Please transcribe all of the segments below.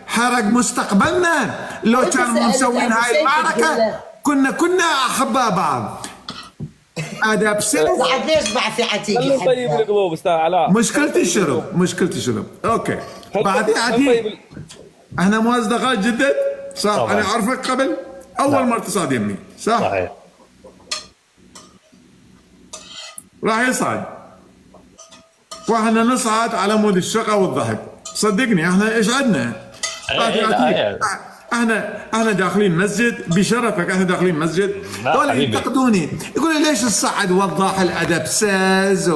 حرق مستقبلنا. لو كانوا مسوين هاي المعركة كنا أحباء بعض. أدب سلف. بعد ليش بعثي عتيق؟ طيب القلوب استاذ علاء. مشكلتي الشرب. اوكي. بعدين عتيق احنا مو اصدقاء جدا صح؟ انا اعرفك قبل اول مرة تصعد يمي صح؟ صحيح. راح يصعد واحنا نصعد على مود الشقة والضحك. صدقني احنا ايش عندنا؟ احنا داخلين مسجد بشرفك، احنا داخلين مسجد ولا ينتقدوني يقولوا ليش تصعد وضاح الادب ساز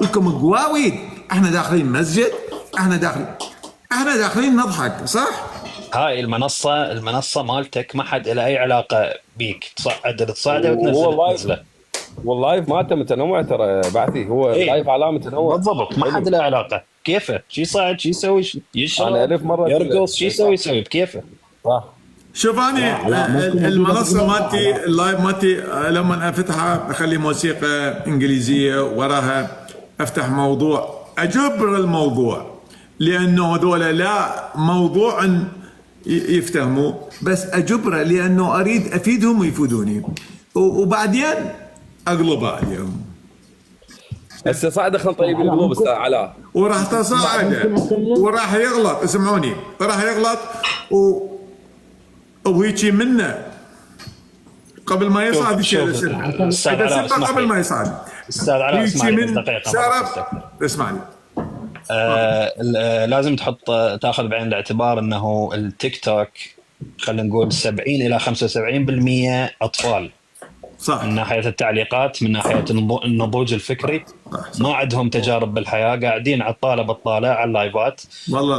لكم قواويد. احنا داخلين مسجد، احنا داخلين نضحك صح؟ هاي المنصة مالتك ما حد له اي علاقة بيك، تصعده وتنزله. واللايف مالته متنوع ترى بعثي، هو لايف علامة تنوع بالضبط، ما حد له علاقة. كيفه شي صعد شي يسوي يشرب انا 1000 مرة يرقص شي يسوي بكيفه. صح. شوف أنا المنصة مالتي اللايف مالتي لما أفتحها أخلي موسيقى إنجليزية وراها، أفتح موضوع أجبر الموضوع لأنه هذول لا موضوع يفتهموا، بس أجبره لأنه أريد أفيدهم ويفيدوني وبعدين أقلبها عليهم. هسه صعد خل طيب القلوب استاذ علاء وراح تصعد وراح يغلط. اسمعوني، راح يغلط وهيجي منه قبل ما يصعد يصير قبل ما يصعد. استاذ علاء اسمعني دقيقه. اسمعني لازم تاخذ بعين الاعتبار انه التيك توك خلينا نقول 70 الى 75% اطفال صح، من ناحيه التعليقات، من ناحيه النضوج الفكري. ما عندهم تجارب بالحياه، قاعدين على الطالع على اللايفات. والله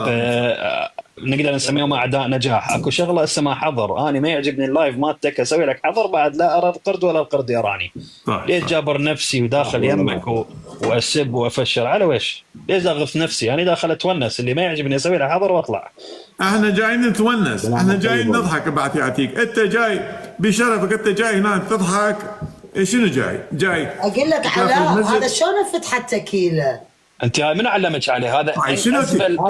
نقدر نسميهم اعداء نجاح. اكو شغله اسمها حظر. انا ما يعجبني اللايف مالتك اسوي لك حظر بعد لا ارى القرد ولا القرد يراني. ليش جابر نفسي وداخل يمك واسب وافشر على وش؟ ليش اغث نفسي؟ انا داخل اتونس، اللي ما يعجبني اسوي له حظر واطلع. احنا جايين نتونس، احنا جايين نضحك. بعد يعطيك انت جاي بشرفك، انت جاي هنا تضحك. شنو جاي اقول لك علاء هذا شلون فتح التكيله؟ انت من علمك عليه هذا؟ شنو تكيله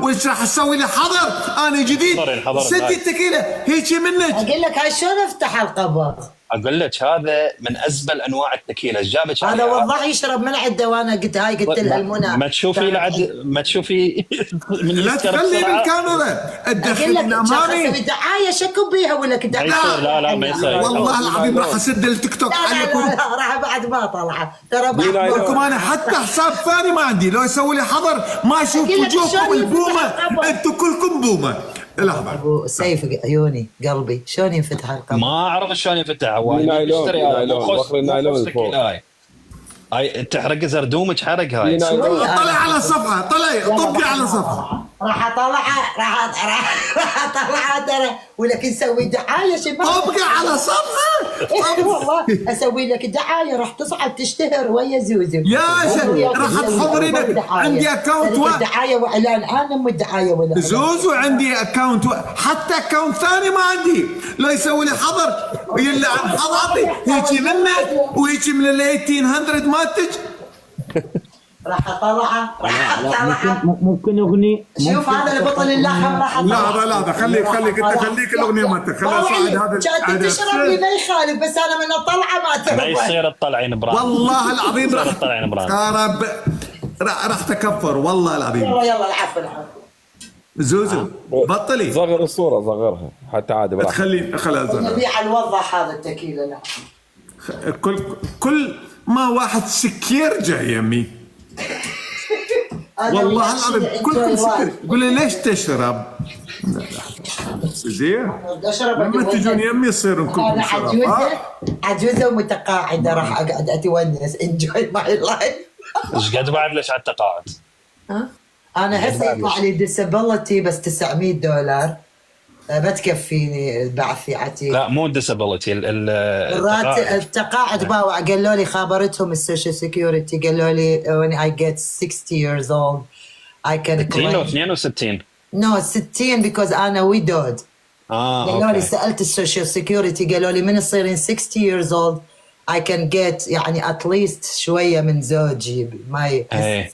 وش راح تسوي لي حظر؟ انا جديد سدي التكيله هيك منك. اقول لك هاي شلون افتح القبر؟ اقول لك هذا من ازبل انواع التكيله. جابك هذا والله يشرب من عنده، وانا قلت لها المنى ما تشوفي لا تخلي بالكاميرا تدخل امامي. دعايه شكوا بيها ولا كذا؟ لا ما يصير. والله العظيم راح اسد التيك توك عليكم. لا راح بعد ما طلع ترى لكم. انا حتى حساب ثاني ما عندي، لو يسوي لي حظر ما اشوف وجوهكم البومه، انتم كلكم بومه. لحظه ابو سيف عيوني قلبي شلون ينفتح القبر؟ ما اعرف شلون ينفتح. هو وخر النايلون فوق. هاي تحرق زردومك حرق. هاي طلع على صفحه، طبقي على صفحه. راح اطلعها ترى ولكن نسوي دعايه طبقي على صفحه. والله اسوي لك دعايه راح تصعد تشتهر ويا زوزو. يا شيخ راح تحضرين عندي اكونت دعايه واعلان. انا مو الدعايه ولا زوزو عندي اكونت، حتى اكونت ثاني ما عندي. لا يسوي لي حظر ويلا عن حظري هيجي منه وهيجي من ال 1800 مالتك. راح اطلعها ممكن اغني. شوف هذا البطل اللحم راح لا خليك الاغنيه مالتك. خليها صاعد هذا. كانت تشرب لي ما يخالف، بس انا من الطلعه ما ترضى. ما يصير تطلعين براند. والله العظيم راح تطلعين براند. راح تكفر والله العظيم. يلا العفو. زوزو بطلي صغر الصوره، صغرها حتى عادي براحتك. خليها نبيع الوضح هذا التكيله. لا كل ما واحد سكير جاي يمي. والله العظيم كلكم سكر. قول لي ليش تشرب؟ زين لما تجون يمي يصيرون كلكم عجوزه ومتقاعده راح اقعد اتونس انجوي ماي لايف. ايش قد بعد ليش على التقاعد؟ انا هسه يطلع لي ديسابيلتي بس $900 بتكفيني بعثي عتيق. لا مو ديسابيلتي التقاعد باوع. قالوا لي خابرتهم السوشيال سيكيورتي قالوا لي when I get 60 years old I can claim 62 no 60 because أنا widowed. قالوا لي سألت السوشيال سيكيورتي قالوا لي من تصيرين 60 years old I can get يعني at least شوية من زوجي my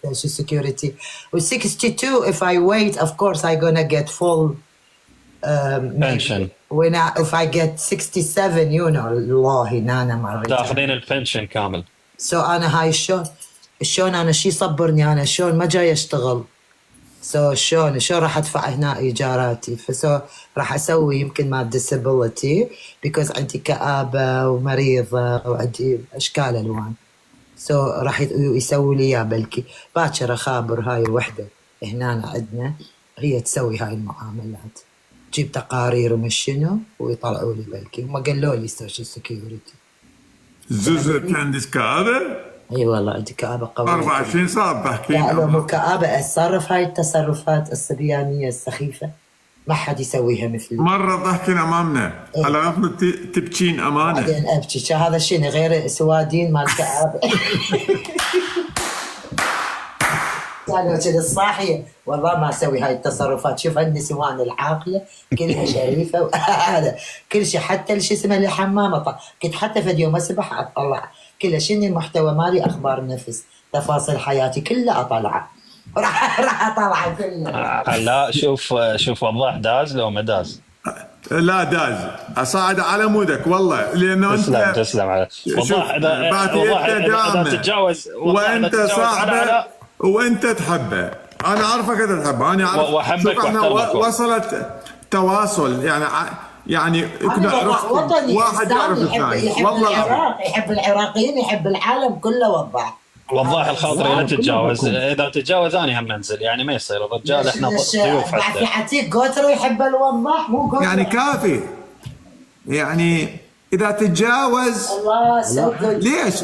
social security. و 62 if I wait of course I gonna get full pension. if I get 67 you know الله نانا مريت تاخذين البنشن كامل. So أنا هاي شلون أنا شي صبرني أنا شلون ما جاي أشتغل. So شلون راح أدفع هنا إيجاراتي. فسو راح أسوي يمكن مع disability because عندي كآبة ومريضة وعندي أشكال ألوان. So راح يسوي لي إياه بلكي باكر أخابر هاي الوحدة هنا عندنا هي تسوي هاي المعاملات. جيب تقارير ومش شنو ويطلعوا لي بلكي. هم قالوا لي social security. زوزو عندك كآبة؟ اي والله عندي كآبة قوية. 24 ساعة بحكي. لا لو مو كآبة اتصرف هاي التصرفات الصبيانية السخيفة ما حد يسويها مثلي. مرة ضحكين امامنا على غفلة تبكين امانة. بعدين ابكي هذا شنو غير سوادين مال كآبة. قالوا كذا الصاحية والله ما اسوي هاي التصرفات. شوف النسوان العاقلة كلها شريفة وهذا كل شيء حتى شو اسمه الحمامة كنت حتى في يوم اسبح اطلع كله شنو المحتوى مالي اخبار نفس تفاصيل حياتي كلها اطلعها راح اطلعها كلها. لا شوف وضاح داز لو ما داز. لا داز اصعد على مودك والله لانه تسلم على وضاح. اذا تتجاوز وانت صاحبه وانت تحبه انا اعرفك انت تحبه انا اعرف واحبك واحترمك. وصلت تواصل يعني وطني واحد يعرف الثاني. والله العراق يحب العراقيين يحب العالم كله. وضاح الخاطري لا تتجاوز. اذا تتجاوز انا هم انزل يعني ما يصير الرجال احنا ضيوف حتى. في عتيق قوترو يحب الوضاح مو قوترو يعني كافي يعني اذا تتجاوز الله ليش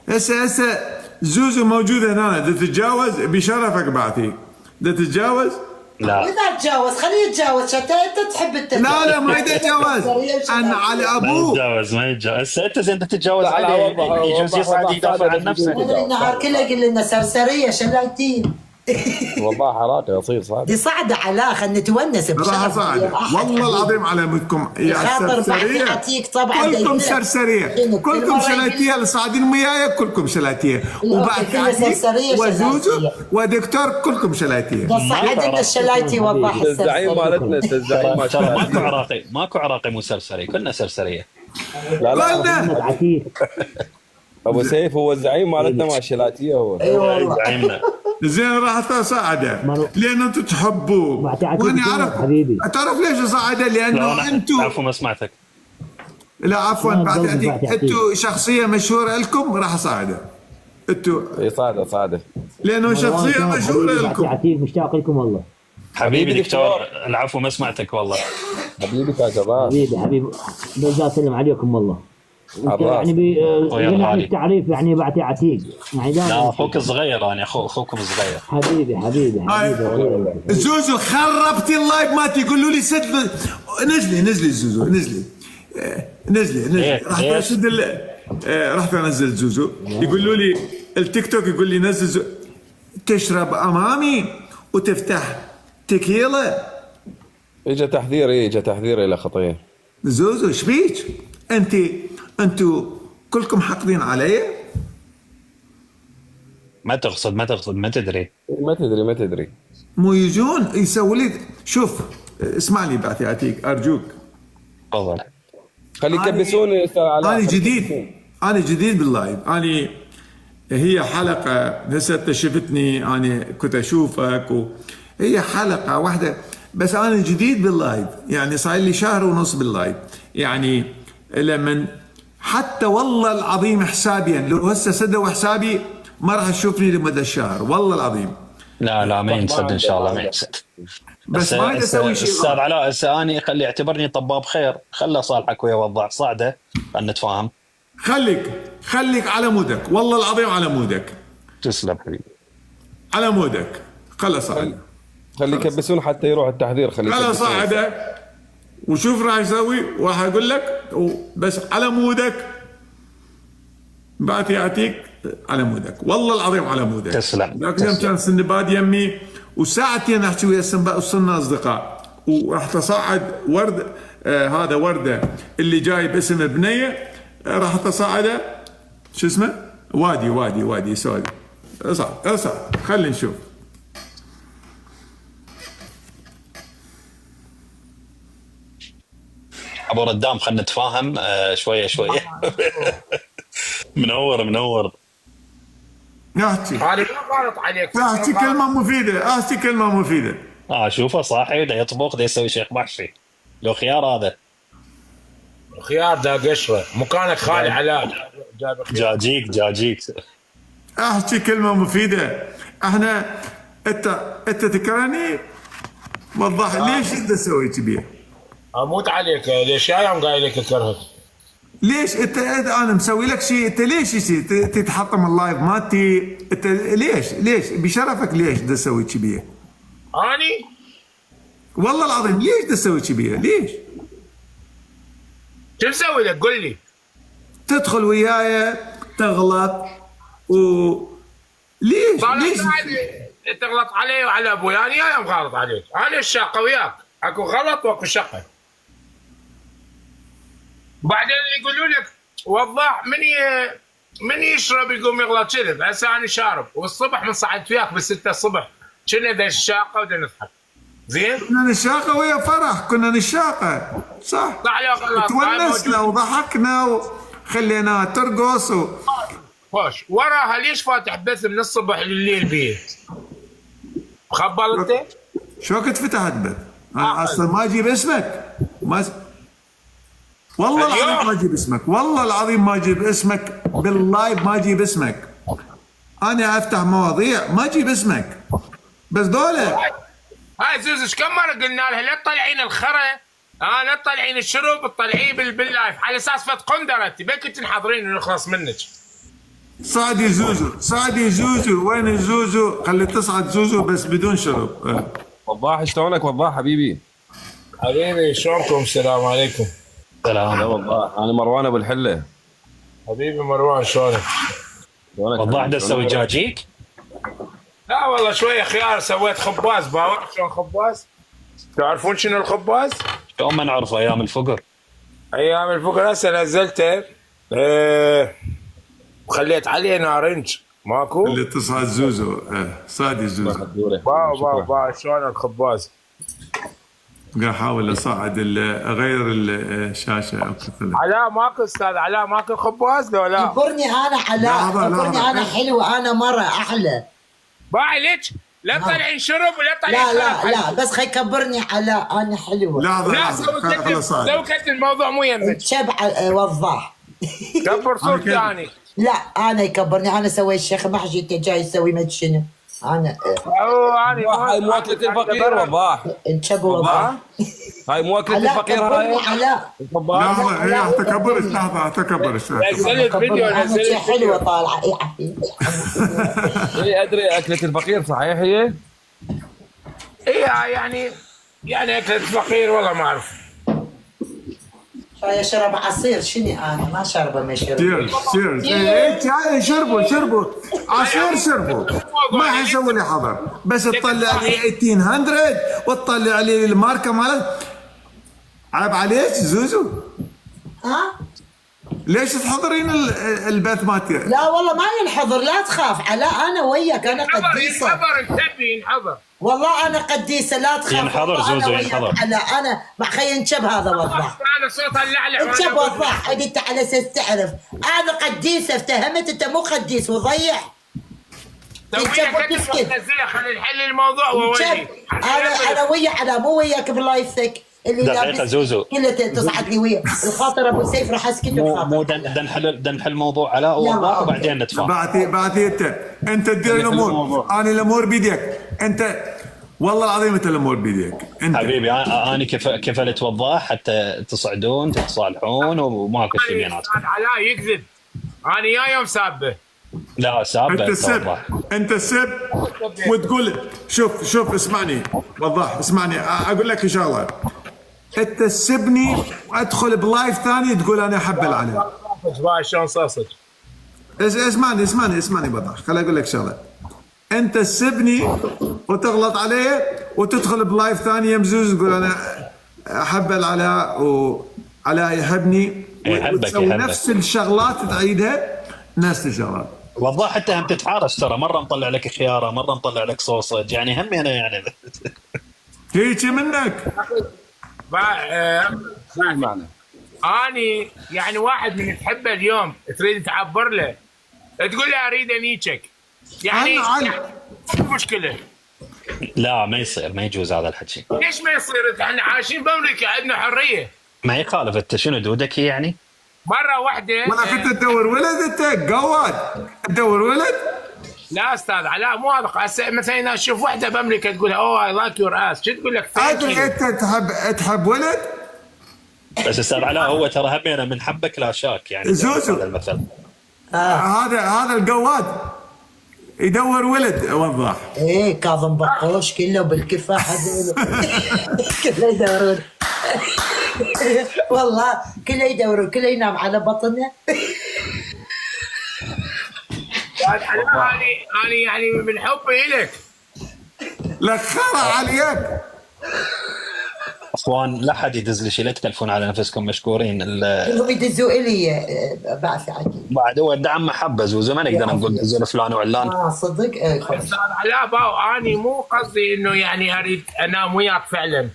هسه زوزو موجوده هنا اذا تتجاوز بشرفك بعطيك اذا تتجاوز. لا إذا تجاوز خليه يتجاوز حتى أنت تحب التجاوز. لا ما يتجاوز أنا على أبوه ما يتجاوز أنت زين تتجاوز عليه يجوز يصعد يدافع عن نفسه. النهار كله يقول لنا سرسرية شلايتين. والله حراقه يصير صعب. دي صعدة على خلينا نتونس راح صعدة والله العظيم على مودكم يا سرسرية. كلكم سرسرية كلكم شلايتية اللي صاعدين وياي كلكم شلايتية وبعد وزوزو ودكتور كلكم شلايتية. صعد لنا الشلايتي وضح الزعيم مالتنا الزعيم ترى ماكو عراقي مو سرسري كلنا سرسرية. لا ابو سيف هو الزعيم مالتنا مال الشلاتيه هو. ايوه زعيمنا. زين راح تصعده لانه انتم تحبوه وانا اعرف تعرف ليش صعده لانه انتم عفوا ما سمعتك. لا عفوا بعد انتم شخصيه مشهوره لكم راح صعده انتم. اي صعده لانه شخصيه مشهوره لكم. عتيق مشتاق لكم والله. حبيبي دكتور العفو ما سمعتك والله. حبيبي يا جبار. حبيبي برجع اسلم عليكم والله. يعني يعني التعريف يعني بعطي عتيق يعني لا اخوك صغير انا اخوكم صغير. حبيبي زوزو خربتي اللايف مالتي يقولوا لي سد نزلي زوزو نزلي راح اسد رحت انزل زوزو يقولوا لي التيك توك يقول لي نزل تشرب امامي وتفتح تكيلا. اجى تحذير الى خطيه. زوزو ايش بيك انتوا كلكم حاقدين علي. ما تقصد ما تدري مو يجون يسوي لي شوف اسمع لي بعتي اتيك ارجوك تفضل خلي يكبسون. انا جديد باللايف. انا هي حلقه هسه شفتني انا كنت اشوفك هي حلقه واحده بس انا جديد باللايف يعني صار لي شهر ونص باللايف يعني لمن حتى والله العظيم حسابيا لو هسه سدوا حسابي ما راح تشوفني لمدى الشهر والله العظيم. لا ما ينسد ان شاء الله ما ينسد. بس ما اسوي شيء. استاذ علاء اني خلي يعتبرني طباب خير خله صالحك ويا وضع صعده خلينا نتفاهم. خليك على مودك والله العظيم على مودك. تسلم حبيبي على مودك خله صعد. خلي يكبسون حتى يروح التحذير. خله صعده وشوف راح يسوي راح اقول لك بس على مودك بعد يعطيك على مودك والله العظيم على مودك. تسلم. لكن يوم كان سندباد يمي وساعتين احكي ويا السنباد وصلنا اصدقاء وراح تصعد ورد هذا ورده اللي جاي باسم بنيه راح تصعده شو اسمه؟ وادي سوري. اصعد خلينا نشوف. ابو ردام خلينا نتفاهم شويه منور احكي انا ما غلط عليك. احكي كلمه مفيده. شوفه صاحي دا يطبخ دا يسوي شيخ محشي لو خيار هذا خيار دا قشره مكانك خالي علاج جاجيك احكي كلمه مفيده. احنا انت تكرهني وضح ليش انت تسوي كذي؟ اموت عليك ليش يا يوم قايل لك اكرهك؟ ليش انت انا مسوي لك شيء انت ليش تتحطم اللايف مالتي؟ انت ليش بشرفك ليش تسوي كذي؟ اني والله العظيم ليش تسوي كذي؟ ليش؟ شو مسوي لك قل لي؟ تدخل وياي تغلط ليش تغلط علي وعلى ابوي؟ انا يا يوم غلط عليك. انا الشاقه وياك اكو غلط واكو شقه. بعدين يقولوا لك وضح من يشرب يقوم يغلط كذب. هسه انا شارب والصبح من صعدت وياك بالستة الصبح كنا ذا الشاقه ودا نضحك. زين؟ كنا نشاقه ويا فرح كنا نشاقه صح لو غلط تونسنا وضحكنا وخليناها ترقص خوش وراها ليش فاتح بث من الصبح لليل بيه؟ مخبل انت؟ شو كنت فتحت بث؟ انا اصلا ما اجيب اسمك والله العظيم ما اجيب اسمك والله العظيم ما اجيب اسمك باللايف ما اجيب اسمك. انا افتح مواضيع ما اجيب اسمك بس دولة. هاي زوزش كم مره قلنا لها لا تطلعين الخرا لا تطلعين الشرب تطلعيه باللايف على اساس فت قندره انت بلكي تنحضرين ونخلص منك. صعدي زوزو وين الزوزو؟ خلي تصعد زوزو بس بدون شرب. وضاح شلونك وضاح حبيبي شلونكم؟ السلام عليكم. سلام. وضاح انا مروان ابو الحله. حبيبي مروان شلونك؟ وضاح دا تسوي جاجيك؟ لا والله شويه خيار سويت خباز. باور شلون خباز؟ تعرفون شنو الخباز؟ شلون ما نعرفه ايام الفقر هسه نزلته وخليت عليه نارنج ماكو اللي تصعد زوزو صادي زوزو. باو شلون الخباز؟ قاعد احاول اصعد اغير الشاشه. علاء ماكو استاذ علاء ماكو خباز لو لا؟ اذكرني انا علاء اذكرني انا حلو انا مره احلى. باعي ليك لا تطلعين شرب ولا تطلعين لا بس خي كبرني علاء انا حلوه. لا سوي كت الموضوع مو يمك شبع وضح كبر صوت ثاني. لا انا يكبرني انا سويت شيخ محشي انت جاي تسوي ما شنو انا هاي مو اكلة الفقير وضاح. انشب وضح هاي مو اكلة الفقير هاي. علاء لحظه تكبر نزلت فيديو نزلت حلوه طالعه اي ادري اكلة الفقير صحيح هي؟ يعني اكلة الفقير والله ما اعرف. شاي اشرب عصير شنو انا ما شربه ما شربه. شربوا عصير شربوا ما حيسوي لي حضر بس تطلع لي 1800 وتطلع لي الماركه مالت. عيب عليك زوزو. ها؟ ليش تحضرين البث مالتي؟ لا والله ما ينحضر لا تخاف علاء انا وياك انا قديسه. ينحضر والله انا قديسه لا تخاف. ينحضر زوزو ينحضر. انا مع خي انشب هذا وضح. انا صوت اللعلع انشب وضح انت على اساس تعرف انا قديسه افتهمت انت مو قديس وضيع. نزلها خلينا نحل الموضوع انا ويا على مو وياك بلايفك اللي دقيقة زوزو كلها تصعد لي ويا الخاطر ابو سيف راح اسكت مو نحل موضوع علاء ووضاح وبعدين نتفاهم. بعتي انت تدير الامور انا الامور بيدك انت والله العظيم انت الامور بيدك انت حبيبي انا كفلت وضاح حتى تصعدون تتصالحون وماكو شيء بيناتكم. علاء يكذب انا يا يوم سابه. لا سابه انت سب وتقول شوف اسمعني وضاح اسمعني اقول لك شغله. انت تسبني وادخل بلايف ثاني تقول انا احبل عليه. شلون صاصج؟ اسمعني وضاح خليني اقول لك شغله. انت تسبني وتغلط عليه وتدخل بلايف ثاني يمزوز تقول انا احبل على وعلى يحبني وتسوي نفس الشغلات تعيدها استشارات. وضاح حتى هم تتحارش ترى، مره مطلع لك خياره، مره مطلع لك صوصج، يعني هم انا يعني هيك منك. معنى اني يعني واحد من تحبه اليوم تريد تعبر له، تقول له اريد انيتشك، يعني مشكله. لا ما يصير، ما يجوز هذا الحكي. ليش ما يصير؟ احنا عايشين بامريكا، عندنا حريه. ما يخالف. انت شنو دودك يعني؟ مره واحده ولا كنت تدور ولد انت قواد تدور ولد؟ لا استاذ علاء مو هذا. مثلا اذا تشوف وحده بامريكا تقول اوه اي لايك يور اس، شو تقول لك؟ انت تحب ولد؟ بس استاذ علاء هو ترى همينا من حبك لا شاك يعني. زوزو. هذا المثل. هذا القواد يدور ولد. وضح. ايه كاظم بقوش كله بالكفاح هذول كله يدورون والله كله يدورون، كله ينام على بطنه. انا يعني من حبي لك لك خرع عليك. اخوان لا حد يدز لي شيء، لا تكلفون على نفسكم مشكورين. كلهم يدزوا الي بعث عجيب. بعد هو الدعم محبه زوزو، ما نقدر نقول دزوا فلان وعلان. صدق. استاذ علاء باو، اني مو قصدي انه يعني اريد انام وياك فعلا.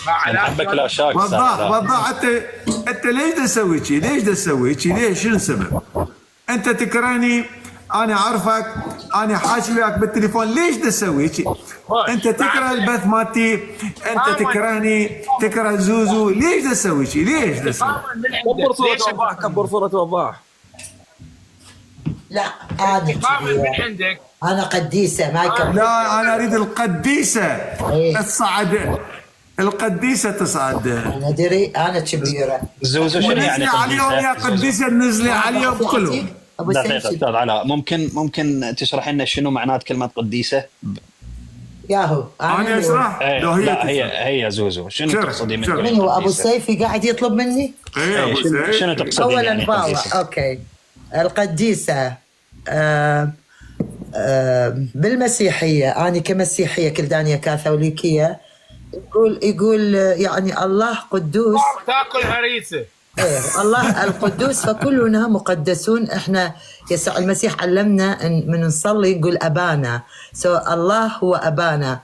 حبك لا شاك. وضح انت ليش تسوي شيء؟ ليش تسوي شيء؟ ليش؟ شنو السبب؟ انت تكرهني، انا اعرفك، انا حاكي وياك بالتليفون، ليش تسوي شيء؟ انت تكره البث مالتي، انت تكرهني، تكره زوزو، ليش تسوي شيء؟ ليش تسوي؟ كبر صورة وضاح، كبر صورة وضاح. لا من عندك. انا قديسه ما يكمل. لا انا اريد القديسه تصعد، القديسه تصعد. انا ادري انا كبيره. زوزو شنو يعني قديسه؟ عليهم يا قديسه، نزلي عليهم كلهم. دقيقة استاذ علاء، ممكن تشرح لنا شنو معنات كلمة قديسة؟ ياهو انا اشرح. لا هي زوزو شنو تقصدي منه؟ من هو ابو سيفي قاعد يطلب مني؟ اي ابو سيف. شنو تقصدي؟ اولا يعني باوا اوكي. القديسه بالمسيحيه، انا كمسيحيه كلدانيه كاثوليكيه يقول يعني الله قدوس. تاكل هريسه. ايه الله القدوس، فكلنا مقدسون. احنا يسوع المسيح علمنا ان من نصلي نقول ابانا. الله هو ابانا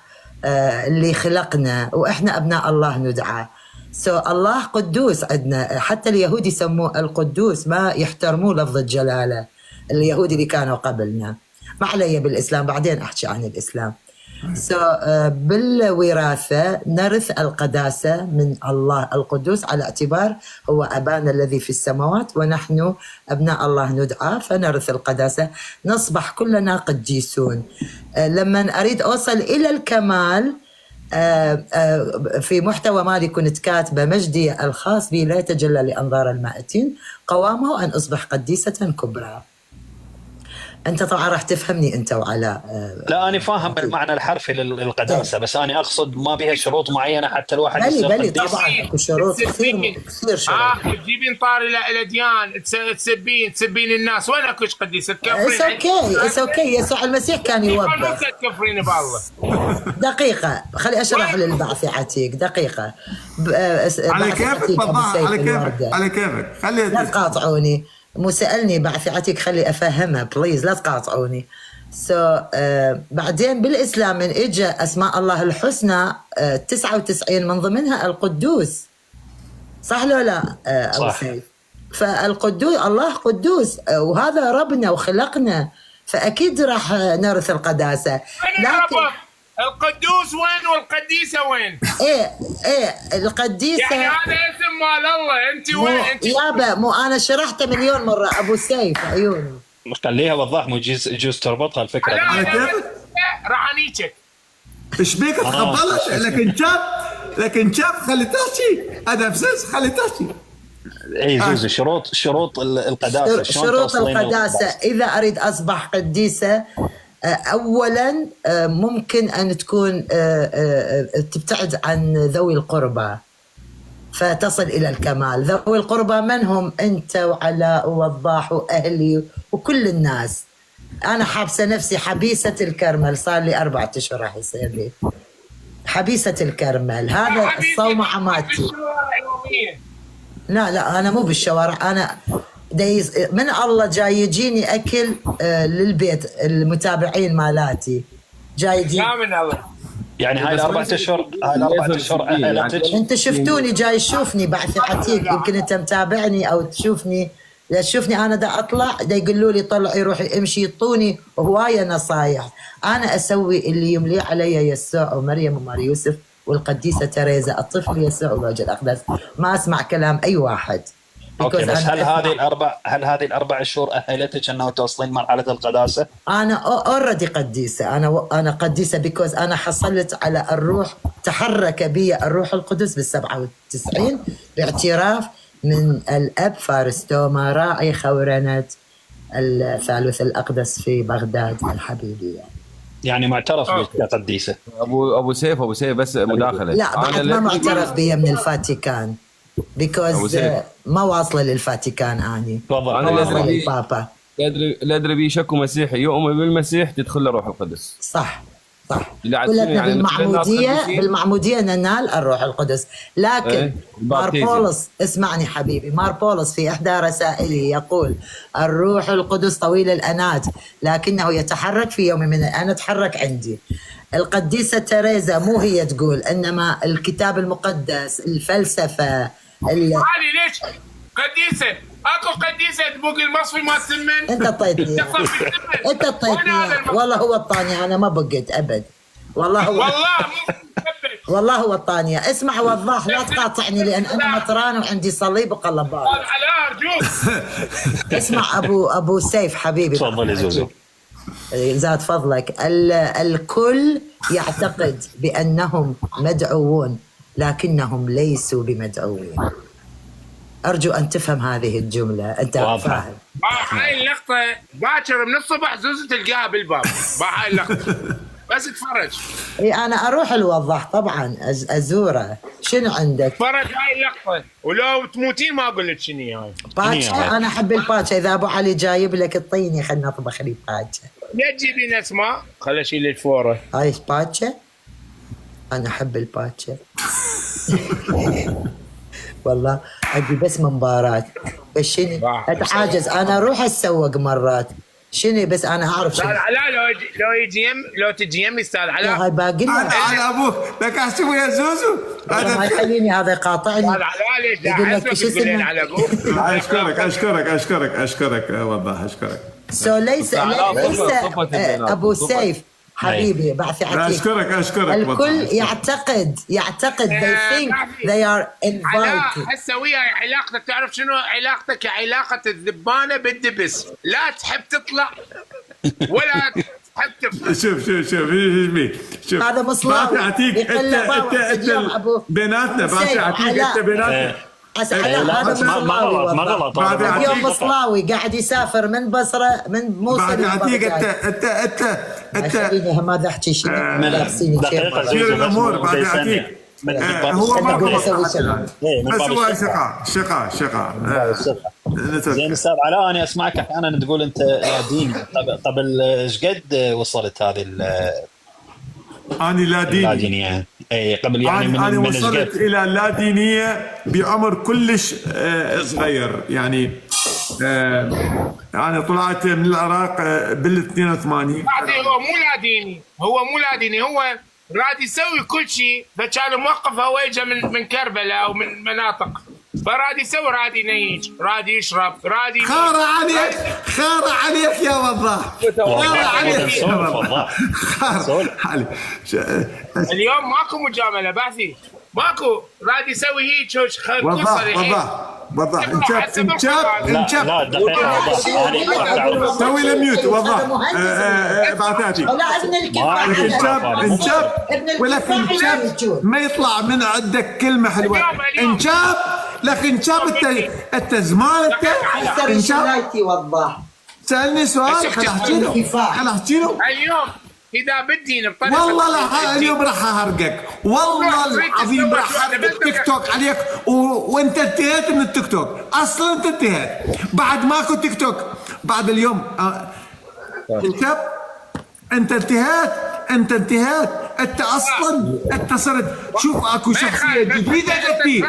اللي خلقنا، واحنا ابناء الله ندعى. الله قدوس عندنا. حتى اليهود يسموه القدوس، ما يحترموه لفظ الجلاله. اليهود اللي كانوا قبلنا. ما علي بالاسلام، بعدين احكي عن الاسلام. بالوراثة نرث القداسة من الله القدوس، على اعتبار هو أبانا الذي في السماوات ونحن أبناء الله ندعى، فنرث القداسة، نصبح كلنا قديسون. لما أريد أوصل إلى الكمال في محتوى مالي كنت كاتبة مجدي الخاص بي لا يتجلى لأنظار المائتين، قوامه أن أصبح قديسة كبرى. انت طبعا راح تفهمني انت وعلاء. لا انا فاهم المعنى الحرفي للقداسه، بس انا اقصد ما بها شروط معينه حتى الواحد يصير بلي طبعا اكو شروط كثير شروط. تجيبين طاري الاديان، تسبين الناس، وين اكو قديسه؟ تكفرين. اوكي يسوع المسيح كان يوبخ. تكفرين بالله. دقيقه خلي اشرح للبعث عتيق. دقيقه على كيفك على كيفك. خلي لا تقاطعوني. مو سألني بعثيعتك، خلي أفهمها بليز، لا تقاطعوني. بعدين بالإسلام من إجا أسماء الله الحسنى 99 من ضمنها القدوس، صح لو لا أبو سيف؟ فالقدوس الله قدوس، وهذا ربنا وخلقنا، فأكيد راح نرث القداسة. لكن القدوس وين والقديسة وين؟ ايه القديسة يعني هذا اسم مال الله. انت وين انت؟ يابا مو انا شرحته مليون مرة ابو سيف عيوني. خليها وضح، مو يجوز تربطها الفكرة. على كيف؟ راح انيتشك. ايش بيك تقبلت؟ لكن شاب خلي تحكي، انا بسس خلي تحكي. اي زوزو شروط القداسة. شروط القداسة اذا اريد اصبح قديسة، أولا ممكن أن تكون تبتعد عن ذوي القربى فتصل إلى الكمال. ذوي القربى من هم؟ أنت وعلاء ووضاح وأهلي وكل الناس. أنا حابسة نفسي حبيسة الكرمل، صار لي 4 أشهر راح يصير لي حبيسة الكرمل. هذا الصومعة مالتي. لا انا مو بالشوارع، انا من الله جاي يجيني اكل للبيت، المتابعين مالاتي جاي يجي. لا من الله. يعني هاي الأربعة أشهر أهلتك. انت شفتوني جاي تشوفني بعثي عتيق، يمكن انت متابعني او تشوفني. لا تشوفني انا دا اطلع دا يقولوا لي طلعي روحي امشي، يعطوني هوايه نصايح. انا اسوي اللي يملي علي يسوع ومريم ومار يوسف والقديسه تريزا، الطفل يسوع والوجه الاقدس، ما اسمع كلام اي واحد. اوكي بس هل هذه الاربع شهور اهلتك انه توصلين مرحله القداسه؟ انا اوريدي قديسه، انا قديسه بيكوز انا حصلت على الروح، تحرك بي الروح القدس بال97 باعتراف من الاب فارستوما راعي خورنه الثالوث الاقدس في بغداد الحبيبيه. يعني معترف بك كقديسه. ابو سيف بس مداخله. لا بعد ما معترف بي من الفاتيكان بيكوز ما واصله للفاتيكان. اني تفضل. واصله للبابا. لا ادري بيشكوا مسيحي يؤمن بالمسيح تدخل له روح القدس. صح كلنا يعني بالمعمودية ننال الروح القدس. لكن مار بولس، اسمعني حبيبي، مار بولس في إحدى رسائله يقول الروح القدس طويل الأنات لكنه يتحرك في يوم من الأيام. تحرك عندي. القديسة تريزا مو هي تقول، إنما الكتاب المقدس، الفلسفة هذه ليش قديسة؟ اكو قديسه تبوق المصفي ما تسمن. انت اعطيتني انت اعطيتني والله هو الطانية، انا ما بقيت ابد. والله هو الطانية. اسمع وضاح، لا تقاطعني لان انا مطران وعندي صليب وقلبات. على ارجوك. اسمع ابو سيف حبيبي، تفضل يا زوزو. زاد فضلك. الكل يعتقد بانهم مدعوون لكنهم ليسوا بمدعوين. أرجو أن تفهم هذه الجملة. أنت فاهم؟ هاي اللقطة باكر من الصبح زوزو تلقاها بالباب. هاي اللقطة بس اتفرج. إي أنا أروح الوضاح طبعا أزوره. شنو عندك؟ اتفرج هاي اللقطة، ولو تموتين ما أقول لك شنو هاي. باتشا أنا أحب الباتشا. إذا أبو علي جايب لك الطيني خلنا نطبخ لي باتشا. لا تجيبين أسماء، خل أشيل الفورة. هاي باتشا، أنا أحب الباتشا. والله أجي بس مباراة. بس شنو أتعاجز أنا أروح أتسوق مرات. شنو بس أنا أعرف شنو. لا لو تجي يمي استاذ علاء. هاي باقي أنا أبوك لك أحسبه يا زوزو. ما يخليني هذا يقاطعني. استاذ علاء ليش داعي على أبوك. أشكرك وضاح أشكرك. ليس أبو سيف حبيبي بعثي عتيق. أشكرك الكل يعتقد they think they are invited. هسه وياي علاقتك، تعرف شنو علاقتك؟ علاقة الذبانة بالدبس، لا تحب تطلع ولا تحب تفهم. شوف هذا مصلاوي باشا عتيق. انت بيناتنا باشا عتيق، انت بيناتنا. ما غلط. اليوم مصلاوي قاعد يسافر من بصرة من موصل. عتيق انت ماذا احكي شيء دقيقة كثير الامور بعد عتيق. هو ما بس هو شقاء. زين استاذ علاء، انا اسمعك احيانا تقول انت لا ديني. قبل ايش قد وصلت هذه أنا لا دينية؟ اي قبل يعني أنا وصلت إلى لا دينية بعمر كلش صغير. يعني أنا طلعت من العراق بال82. هو مو لا ديني، هو راد يسوي كل شيء. فكان موقف هو يجي من كربلاء أو من مناطق، فراد يسوي، راد ينيج، راد يشرب، راد خار عليك يا وضاح. اليوم ماكو مجامله بعثي، ماكو. راد يسوي هيك وضاح انشاب لا دقيقة. سوي له ميوت وضاح. بعثاتي انشاب ولك انشاب ما يطلع من عندك كلمة حلوة. انشاب لك انشاب. انت زمان انشاب. وضاح سألني سؤال خل احكي له. اليوم إذا بدي نبطل والله لا اليوم راح أهرقك. والله العظيم راح أهرقك تيك توك عليك. وانت انتهيت من التيك توك اصلا. انت انتهيت بعد ماكو تيك توك بعد اليوم. انت انتهيت. انت انتهيت، انت اصلا انت صرت شوف اكو شخصيه جديده جديد،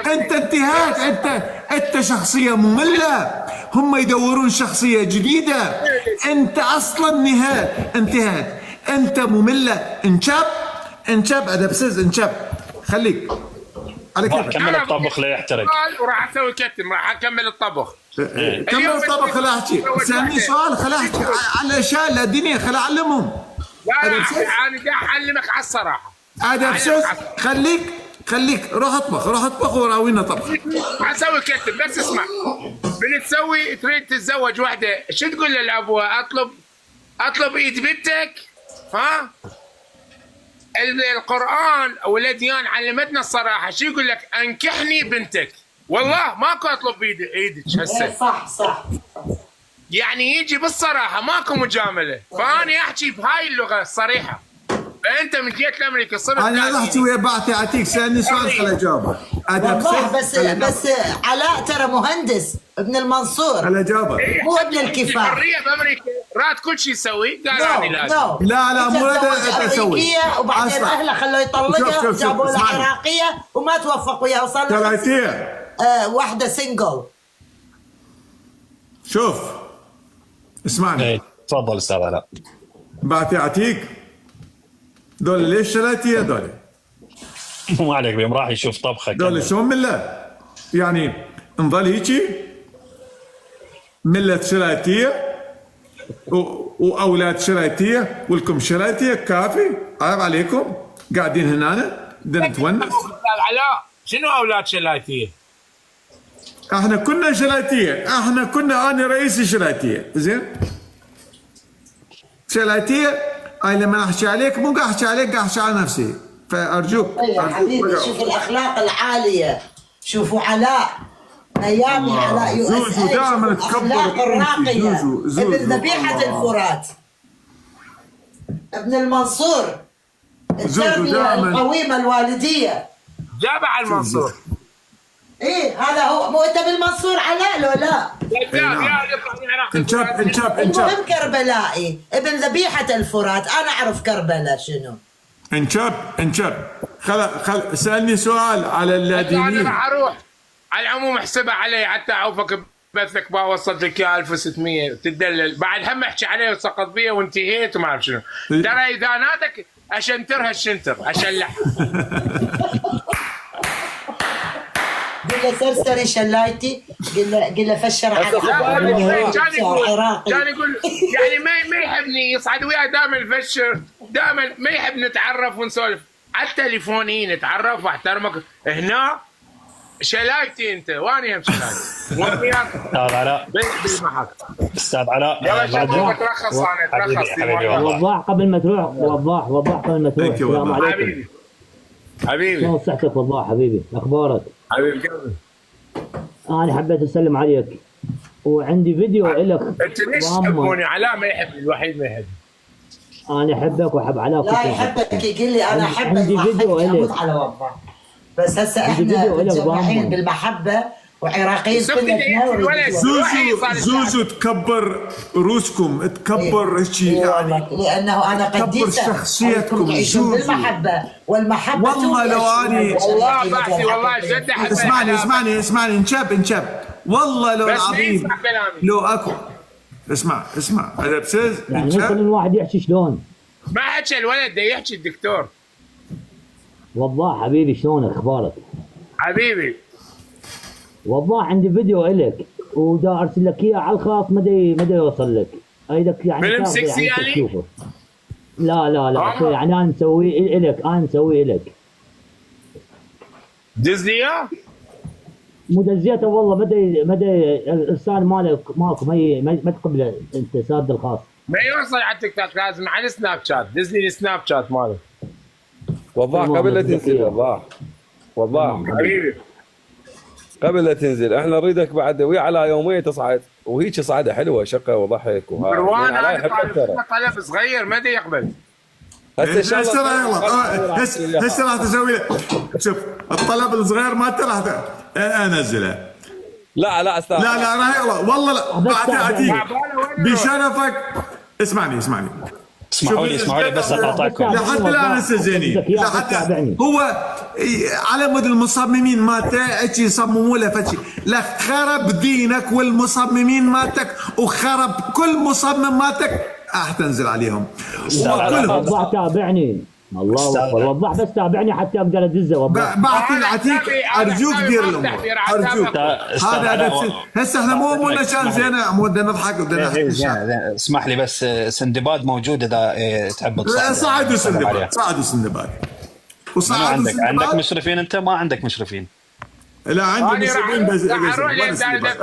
انت انتهيت، انت شخصيه ممله، هم يدورون شخصيه جديده، انت اصلا انتهيت، انت ممله، انشب ادبسز انشب، خليك على راح كيفك. كمل الطبخ لا يحترق. وراح اسوي كتم، راح اكمل الطبخ. كمل الطبخ، خليني احكي، سالني سؤال، خليني احكي على الاشياء الدينيه، خليني اعلمهم. لا انا قاعد اعلمك على الصراحه. ادبسز خليك روح اطبخ وراوينا طبخ. اسوي كتم بس اسمع. تريد تتزوج واحده، شو تقول للابوه؟ اطلب ايد بنتك. ها؟ القرآن والأديان علمتنا الصراحة، شو يقول لك؟ أنكحني بنتك. والله ماكو أطلب إيدك هسه. صح. يعني يجي بالصراحة، ماكو مجاملة، فأنا أحكي بهاي اللغة الصريحة. فأنت من جيت لأمريكا صرت أنا أحكي ويا بعتي أعطيك، سألني سؤال خليني أجاوبه. والله بس علاء ترى مهندس ابن المنصور، خليني أجاوبه. مو ابن الكفاح. حرية بأمريكا، راد كل شيء يسوي، قال أنا لازم. لا مو هذا أسوي. وبعدين أهله خلوه يطلقها، جابوا له عراقية وما توفق وياها، وصار شرايطية. واحدة سنجل. شوف اسمعني. تفضل استاذ علاء. بعتي أعطيك دول ليش شرايطية دول؟ مو عليك بهم، راح يشوف طبخه. دول شو ملة؟ يعني نظل هيجي ملة شرايطية واولاد شرايطيه، ولكم شرايطيه كافي، عيب عليكم قاعدين هنا بدنا نتونس. علاء شنو اولاد شرايطيه؟ احنا كنا شرايطيه، انا رئيس شرايطيه، زين؟ شرايطيه هاي لما احكي عليك مو قاعد احكي عليك، قاعد احكي على نفسي، فارجوك يا حبيبي شوف الاخلاق العاليه، شوفوا علاء ايامي علاء يو اس اي، دائما تكبر الاخلاق الراقيه، ابن ذبيحه الفرات، ابن المنصور، التربيه القويمه الوالديه. جابه على المنصور. ايه هذا هو، مو انت بالمنصور علاء لو لا؟ انشاب المهم كربلائي ابن ذبيحه الفرات، انا اعرف كربلاء شنو. انشاب خل سالني سؤال على اللادينيين. انا راح اروح على العموم، احسبها علي حتى اعوفك بثك، ما وصلت لك 1600 تدلل بعد، هم احكي عليه وسقط بيه وانتهيت وما اعرف شنو. ترى اذا نادك اشنترها الشنتر اشلحها. قل له سرسري شلايتي، قل له فشر كان يقول يعني ما يحبني يصعد وياه دائما يفشر، دائما ما يحب نتعرف ونسولف، على التليفوني نتعرف واحترمك. هنا شلايتي انت وانا هم شلايتي. استاذ علاء بالمحك. استاذ علاء يلا شباب ترخص، انا ترخص. وضاح قبل ما تروح، وضاح قبل ما تروح. السلام عليكم حبيبي. شلون صحتك؟ وضاح حبيبي اخبارك؟ حبيبي انا حبيت اسلم عليك، وعندي فيديو لك. انت ليش تحبوني؟ علاء ما يحبني، الوحيد ما يحبني. انا احبك واحب علاء. لا يحبك، يقول لي انا احبك، عندي فيديو اموت على وضح. بس هسه احنا متجمعين بالمحبه وعراقيين كلنا. زوزو تكبر روسكم، تكبر هيك يعني، لانه انا قديسه تكبر شخصيتكم بالمحبه، والمحبه والله لو اني والله بعثي والله جد احب. اسمعني انشب والله لو العظيم لو اكو اسمع هذا بسز يعني ممكن الواحد يحكي شلون؟ ما حكى الولد، ده يحكي الدكتور. وضاح حبيبي شلونك؟ اخبارك؟ حبيبي وضاح عندي فيديو لك ودا ارسل لك اياه على الخاص، مدى يوصل لك. ايدك يعني فيلم سكسي يعني؟ تشوفه. لا يعني انا مسويه لك ديزني. مو دزيته والله، مدى الارسال مالك ماكو، ما تقبله انت ساد الخاص. ما يوصل على التيك توك، لازم على السناب شات، ديزني السناب شات ماله. وضاح قبل لا تنزل، وضاح حبيبي قبل لا تنزل احنا نريدك بعد ويا على يومين تصعد، وهيك صعده حلوه شقه وضحك مروان. انا طلب صغير ما دي يقبل. هسه راح تسوي له. شوف الطلب الصغير ما انت راح انزله. لا استاذ، لا راح والله لا بعد بشرفك. اسمعني اسمحوا لي بس اقاطعكم. لحد الان هسه زينين هو على مود المصممين مالته اجي يصمموا له فشي، لا خرب دينك والمصممين مالتك وخرب كل مصمم مالتك تنزل عليهم. وضح تابعني الله اكبر، وضح بس تابعني حتى اقدر ادزه. وضح بعث العتيق ارجوك دير الامور ارجوك. هذا هسه احنا مو نشان زينه، مو بدنا نضحك بدنا نحكي. اسمح لي بس، سندباد موجود اذا تحب تصعد. صعدوا سندباد، صعدوا سندباد وصعدوا. عندك مشرفين؟ انت ما عندك مشرفين؟ لا عندي مشرفين بس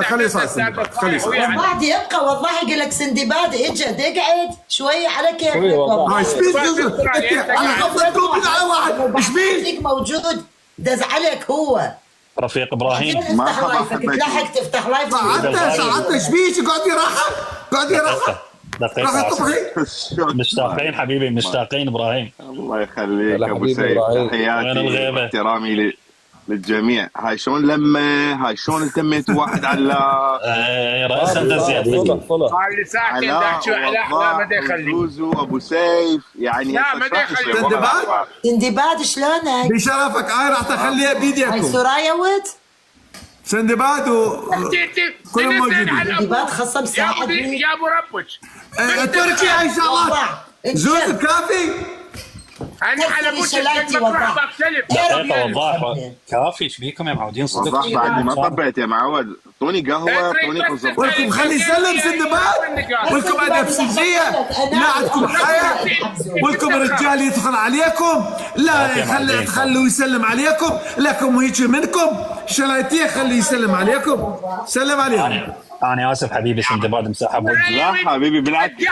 خليه يصعد سندباد، خليه يصعد. وضح يبقى، وضح يقول لك سندباد اجى اقعد شويه على كيفك. ايش بيك على حفظتكم على واحد ايش بيك موجود دز عليك هو رفيق ابراهيم. ما لحق تفتح لايف. صعدت ايش بيك؟ قاعد يرحب قاعد يرحب. مشتاقين حبيبي، مشتاقين ابراهيم. الله يخليك ابو سيد، تحياتي واحترامي للجميع. هاي شلون لما هاي شلون التميت واحد على رئيس هندسي قال لي ساعتين تحكي على لا ما يخليك زوزو ابو سيف يعني. لا ما يخليك سندباد شلونك؟ بشرفك هاي راح تخليها بيديكم. هاي سرايا ود سندباد كلهم موجودين. سندباد خصم ساعة يا ابو ربك تركي هاي شغلات زوز كافي. انا على شلاتي وضح وضاح كافي. ايش بيكم يا معودين صدق؟ وضح بعد ما طبيت يا معود. اعطوني قهوه اعطوني قزبره. ولكم خلي يسلم سندباد، ولكم ادب سمسيه، لا عندكم حياه، ولكم رجال يدخل عليكم لا تخلوا يسلم عليكم، لكم هيك منكم شلايتيه خلي يسلم عليكم. سلم عليهم. انا اسف حبيبي سندباد مسحب وجهي. لا حبيبي بالعكس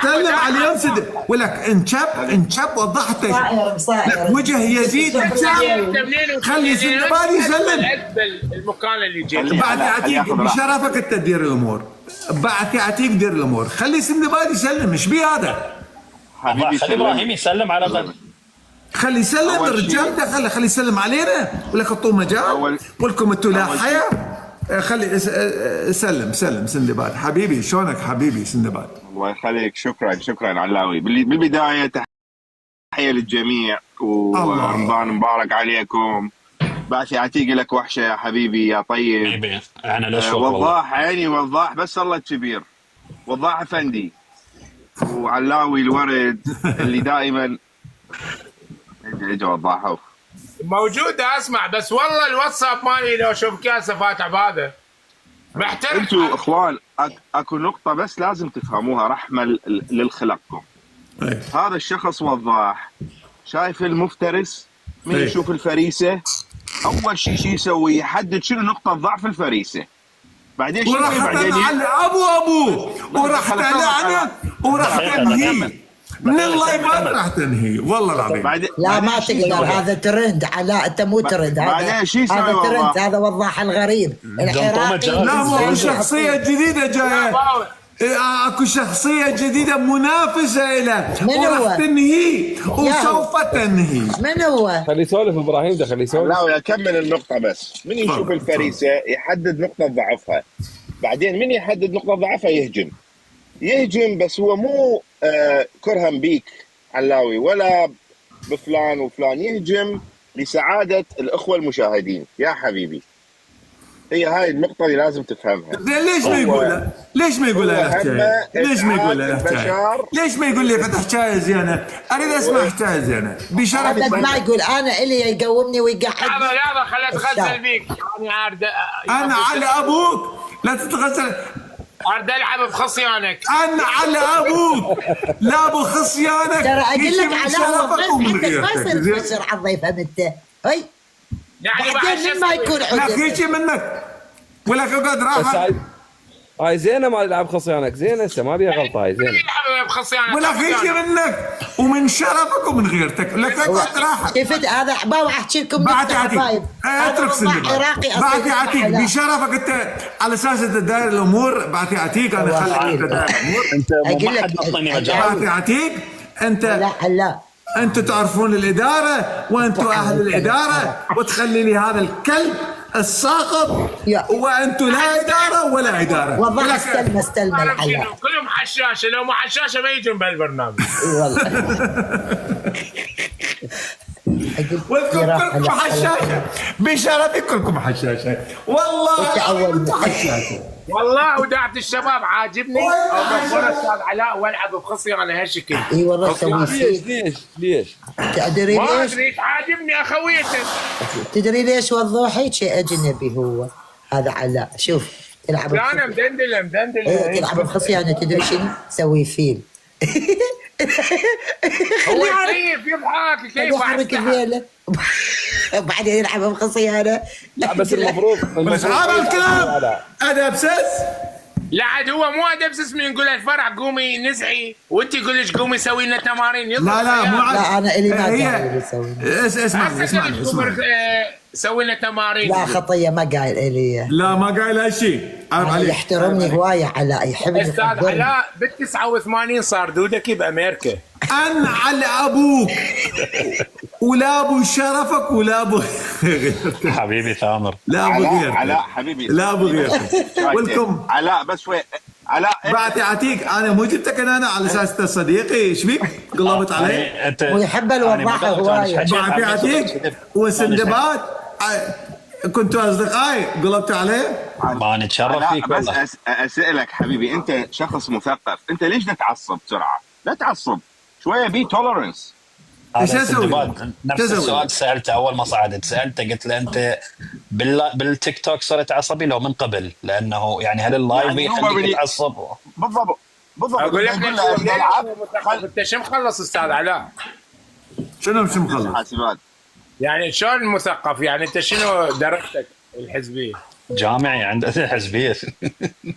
سلم عليهم ولك انشب وضحت وجه يزيد خلي سندباد يسلم. المكان اللي جيت بعد يعطيك بشرفك انت تدير الامور، بعد يعطيك دير الامور. خلي سندباد يسلم. ايش بيه هذا؟ حبيبي خلي ابراهيم يسلم على غد. خلي يسلم الرجال ده، خلي يسلم علينا ولك اعطوه مجال. ولكم انتم لا حياه. خلي سلم سندباد حبيبي. شلونك حبيبي سندباد؟ الله يخليك. شكرا علاوي. بالبدايه تحيه للجميع ورمضان مبارك عليكم. بعثي عتيق لك وحشه يا حبيبي يا طيب. انا وضاح عيني وضاح بس الله كبير. وضاح افندي وعلاوي الورد اللي دائما اجا وضاحوا موجودة. اسمع بس والله الواتساب مالي لو شوف كاسة فاتح بهذا محترم. انتوا اخوان اكو نقطة بس لازم تفهموها رحمة للخلقكم. هذا الشخص وضاح شايف المفترس من يشوف الفريسة اول شيء يسوي يحدد شنو نقطة ضعف الفريسة. بعدين شو بعدين ابو وراح تلعنه وراح تنهي من اللايفات راح تنهي والله العظيم. لا ما تقدر. هذا ترند. لا انت مو ترند. هذا ترند. هذا وضاح الغريب العراقي. لا مو شخصية جديدة جاية. اكو شخصية جديدة منافسة له وراح تنهي وسوف تنهي. من هو؟ خلي يسولف ابراهيم ده خلي يسولف. لا اكمل النقطة بس. من يشوف الفريسة يحدد نقطة ضعفها. بعدين من يحدد نقطة ضعفها يهجم بس هو مو كرها بيك علاوي ولا بفلان وفلان. يهجم لسعادة الأخوة المشاهدين يا حبيبي. هي هاي النقطة اللي لازم تفهمها. ليش ما يقولها؟ ليش ما يقولها حكاية؟ ليش ما يقولها حكاية؟ ليش ما يقول لي فتح حكاية زينة؟ أريد أسمع حكاية زينة بشرف. ما يقول أنا إلي يقومني ويقعدني. لا خليت أتغزل بيك. أنا على أبوك لا تتغزل. أرد ألعب بخصيانك. أنا على أبوك لا بخصيانك. ترى أقول لك على عندك ما يصير تفشر على الضيف أنت. هي يعني بعدين ما يكون لا خيشي منك ولا قد راحة. هاي زينة ما يلعب خصيانك. زينة هسه ما بيها غلطة. هاي زينة ولا خيشي منك ومن شرفك ومن غيرتك. لك قد راحة. شفت هذا أحباب أحكي لكم. بعد عتيق اترك سندباد. بعد عتيق بشرفك أنت على أساس أنت داير الأمور. بعد عتيق أنا خليك أنت داير الأمور. أنت ما حد أعطاني مجال. بعد عتيق أنت لا أنتوا تعرفون الإدارة وأنتوا أهل الإدارة وتخلي لي هذا الكلب الساقط يا. وانتم لا اداره ولا اداره. والله استلمى العلاء. كلهم حشاشه، لو مو حشاشه ما يجون بهالبرنامج. والله كلكم حشاشه بشرفي، كلكم حشاشه والله انتم حشاشه. والله وداعة الشباب عاجبني، ومفروض استاذ علاء والعب بخصي انا هالشكل. اي والله سوي ليش؟ تدري ما ليش؟ ادري عاجبني اخويته. تدري ليش وضوحي؟ شيء اجنبي هو هذا علاء. شوف تلعب لا انا مدندله إيه تلعب بخصيانه. تدري شنو؟ سوي فيل. هو كيف يضحك كيف يحرك الفيله وبعدين يلعب بخصيانه. لا بس المفروض بس هذا الكلام ادب سس. لا عاد هو مو ادب من نقول الفرع قومي نزعي وانت تقول ليش قومي سوي لنا تمارين. لا مو لا انا الي ما قايل يسوي. اسمعني سوي لنا تمارين. لا خطيه ما قايل الي. لا ما قايل هالشيء. يحترمني هوايه علاء، يحبني. استاذ علاء بال 89 صار دودكي بامريكا. ان على ابوك ولا ابو شرفك ولا ابو حبيبي ثامر. لا ابو غيرك. علاء حبيبي لا ابو غيرك. ولكم علاء بس شوي. علاء بعد عتيق انا مو جبتك انا على اساس انت صديقي. ايش بيك؟ قلبت علي ويحب الوضاحه هوايه. بعد عتيق وسندباد كنتوا اصدقائي قلبت عليه. ما نتشرف فيك والله. بس اسالك حبيبي، انت شخص مثقف، انت ليش تتعصب بسرعه؟ لا تعصب شويه، بي تولرنس. ايش اسوي؟ نفس السؤال سالته اول ما صعدت، سالته قلت له انت بالتيك توك صرت عصبي لو من قبل؟ لانه يعني هل اللايف يخليك تعصب؟ بالضبط اقول لك انت شو مخلص استاذ علاء؟ شنو مخلص؟ حاسبات. يعني شلون مثقف؟ يعني انت شنو درجتك الحزبيه؟ جامعي عنده حزبيه.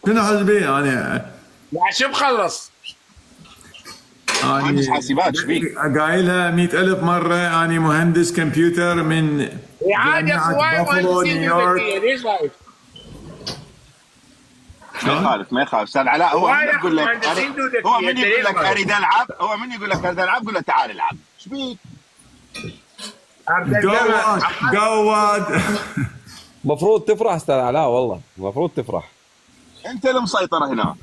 شنو حزبيه انا؟ يعني شو مخلص؟ مهندس حاسبات شبيك؟ قايلها 100,000 مرة. أنا مهندس كمبيوتر من جامعة بافلو نيويورك. ليش رايك؟ ما يخالف استاذ علاء. هو من يقول لك اريد العب، هو من يقول لك اريد العب قول له تعال العب. شبيك؟ قواد. المفروض تفرح استاذ علاء، والله المفروض تفرح. انت اللي مسيطر هنا.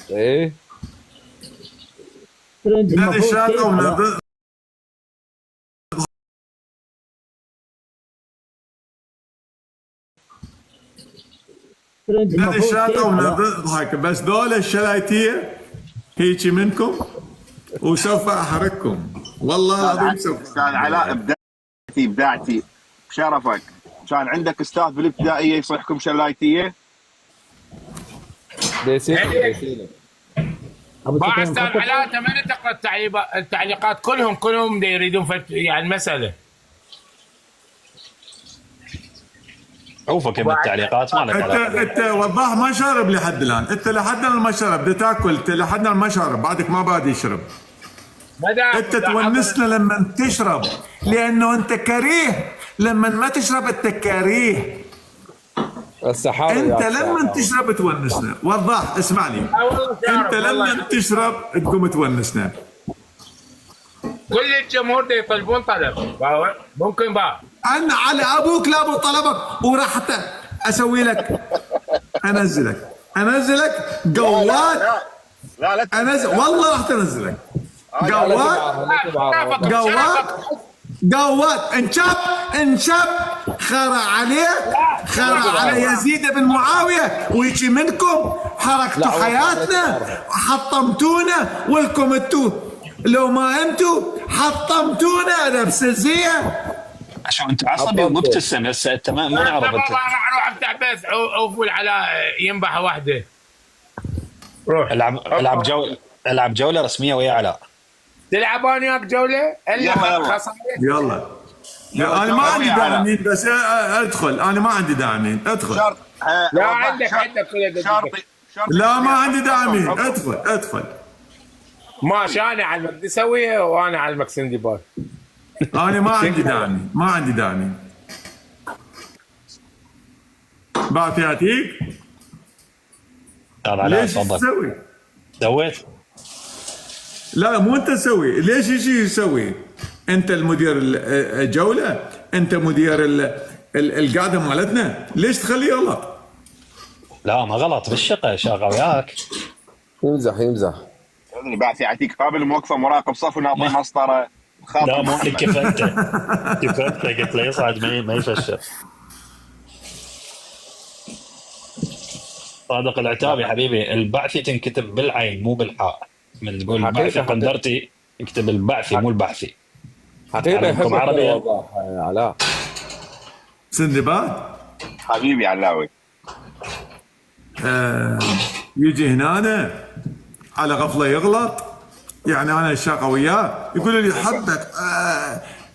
ايه نادي الشاطئ ونادي الشاطئ ونادي اضحك. بس دول الشلايتيه هيجي منكم وسوف احرقكم والله العظيم. سوف. استاذ علاء ابداعتي بشرفك. كان عندك استاذ بالابتدائيه يصيحكم شلايتيه؟ ما استاذ علاء انت ما تقرا التعليقات كلهم يريدون يعني المساله. اوفك من التعليقات ما لك علاقه. انت وضاح ما شارب لحد الان. انت لحد الان ما شرب. بدك تاكل. انت لحد الان ما شارب. بعدك ما بادي يشرب. انت تونسنا لما تشرب لانه انت كريه. لما ما تشرب انت كريه. انت لما تشرب تونسنا. وضاح اسمعني. انت لما تشرب تقوم تونسنا. كل الجمهور ده يطلبون طلب ممكن بقى. انا على ابوك لا ابو طلبك وراح اسوي لك انزلك قوات. لا انزل والله راح تنزلك قوات. انشب خرع على يزيد بن معاويه ويجي منكم حركتوا حياتنا حطمتونا. ولكم انتو لو ما انتو حطمتونا نفس الزيه. عشان انت عصبي ومبتسم هسه انت ما نعرف. انت راح اروح افتح بث وفول على ينبح واحده. روح العب جوله رسميه ويا علاء. تلعب انا وياك جوله؟ يلا انا ما عندي داعمين بس ادخل. انا ما عندي داعمين ادخل. لا عندك لا ما عندي داعمين. ادخل. ماشي انا على المقدسويه وانا على المكسندي بار. انا ما عندي داعمين. بعطي يعطيك. ليش تسوي؟ سويت؟ لا مو انت تسوي. ليش يجي يسوي؟ انت المدير الجوله. انت مدير القعده مالتنا ليش تخليه يغلط؟ لا ما غلط بالشقه شاغه وياك. يمزح يعني بعد يعطيك قابل موقفه مراقب صف وناطي مسطره. لا مو انك كفلته قلت له يصعد ما يفشل. صادق العتابي حبيبي، البعثي تنكتب بالعين مو بالحاء. من تقول البعثي قندرتي يكتب البعثي مو البعثي. حقيقه يحب عربي وضاح يا علاء. سندباد حبيبي علاوي يجي هنا على غفله يغلط، يعني انا الشاقه وياه يقول لي حبك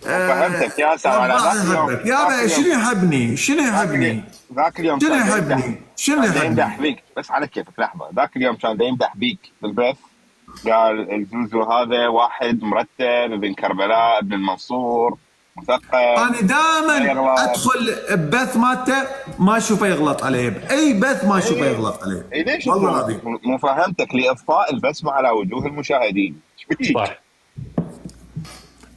فهمتك يا سلام على ذاك يابا شنو يحبني ذاك اليوم شنو يحبني يمدح فيك بس على كيفك. لحظه، ذاك اليوم كان يمدح بيك بالبث، قال الزوزو هذا واحد مرتب ابن كربلاء ابن المنصور مثقف. انا دائما ادخل ببث مالته ما اشوفه يغلط عليه، باي بث ما اشوفه يغلط عليه. ليش والله العظيم مو فهمتك لاضفاء البسمه على وجوه المشاهدين. صح.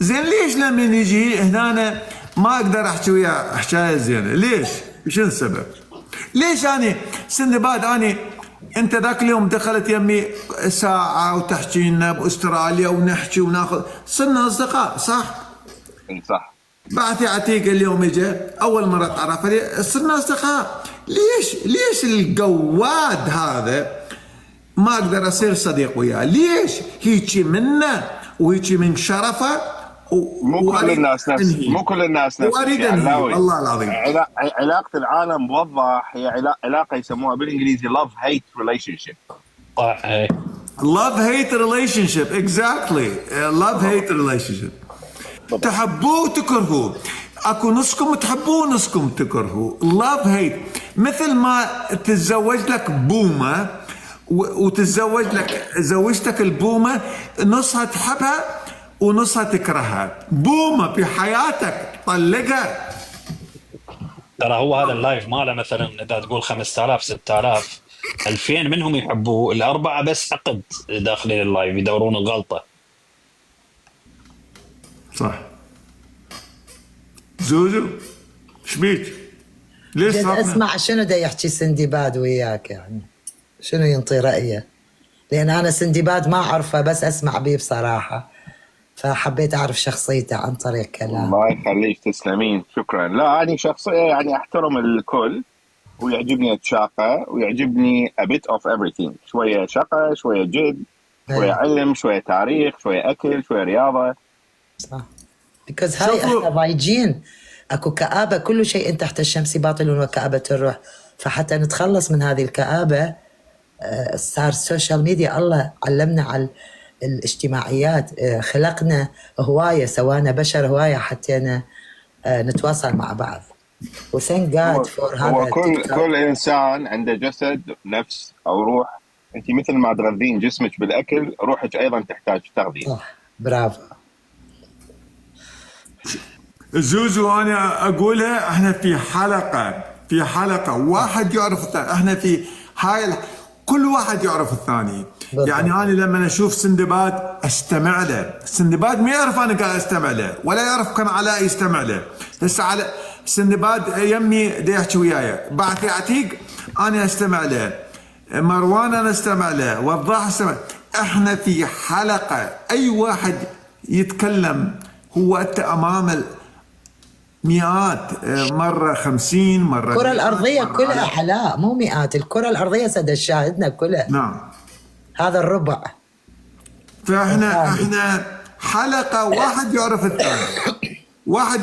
زين ليش لما يجي هنا ما اقدر احكي وياه حكايه زينه؟ ليش؟ شنو السبب؟ ليش انا سندباد انت ذاك اليوم دخلت يمي ساعه وتحكي لنا باستراليا ونحكي وناخذ، صرنا اصدقاء صح؟ صح. بعثي عتيق اليوم اجى اول مره تعرف عليه صرنا اصدقاء. ليش القواد هذا ما اقدر اصير صديق وياه؟ ليش؟ هيجي منه وهيجي من شرفه مو كل الناس نفس والله العظيم. علاقه العالم بوضح هي علاقه يسموها بالانجليزي love hate relationship. صح. love hate relationship exactly love hate relationship. تحبوه وتكرهوه، اكو نصكم تحبوه ونصكم تكرهوه. love hate مثل ما تتزوج لك بومه وتتزوج لك زوجتك البومه نصها تحبها ونصها تكرهها. بومه في حياتك طلقها. ترى هو هذا اللايف ماله مثلا اذا تقول 5000 6000 2000 منهم يحبوه، الاربعه بس عقد داخلين اللايف يدورون الغلطه. صح. زوزو شبيك؟ ليش اسمع شنو دا يحكي سندباد وياك، يعني شنو ينطي رأيه؟ لأن أنا سندباد ما أعرفه بس أسمع بيه بصراحة، فحبيت أعرف شخصيته عن طريق كلام. الله يخليك تسلمين، شكرا. لا أنا شخصية يعني أحترم الكل ويعجبني الشاقة ويعجبني a bit of everything. شوية شقة شوية جد شوية علم شوية تاريخ شوية أكل شوية رياضة. صح. because هاي احنا ضايجين، اكو كآبة، كل شيء تحت الشمس باطل وكآبة الروح. فحتى نتخلص من هذه الكآبة صار السوشيال ميديا الله علمنا على الاجتماعيات، خلقنا هواية، سوانا بشر هواية حتى نتواصل مع بعض. وثانك جاد فور هذا. هو كل إنسان عنده جسد نفس أو روح. أنت مثل ما تغذين جسمك بالأكل روحك أيضا تحتاج تغذية. صح. برافو زوزو. أنا أقولها احنا في حلقة واحد يعرف احنا في هاي كل واحد يعرف الثاني. يعني أنا لما أشوف سندباد أستمع له، سندباد ما يعرف أنا قاعد أستمع له ولا يعرف كان علاء يستمع له. هسه على سندباد يمي دا يحكي وياي، بعثي عتيق أنا أستمع له، مروان أنا أستمع له، وضاح أستمع. احنا في حلقة أي واحد يتكلم هو أنت أمام مئات مرة 50 مرة. الكرة الأرضية كلها حلاء مو مئات، الكرة الأرضية سد شاهدنا كلها. نعم. هذا الربع. فاحنا حلقة واحد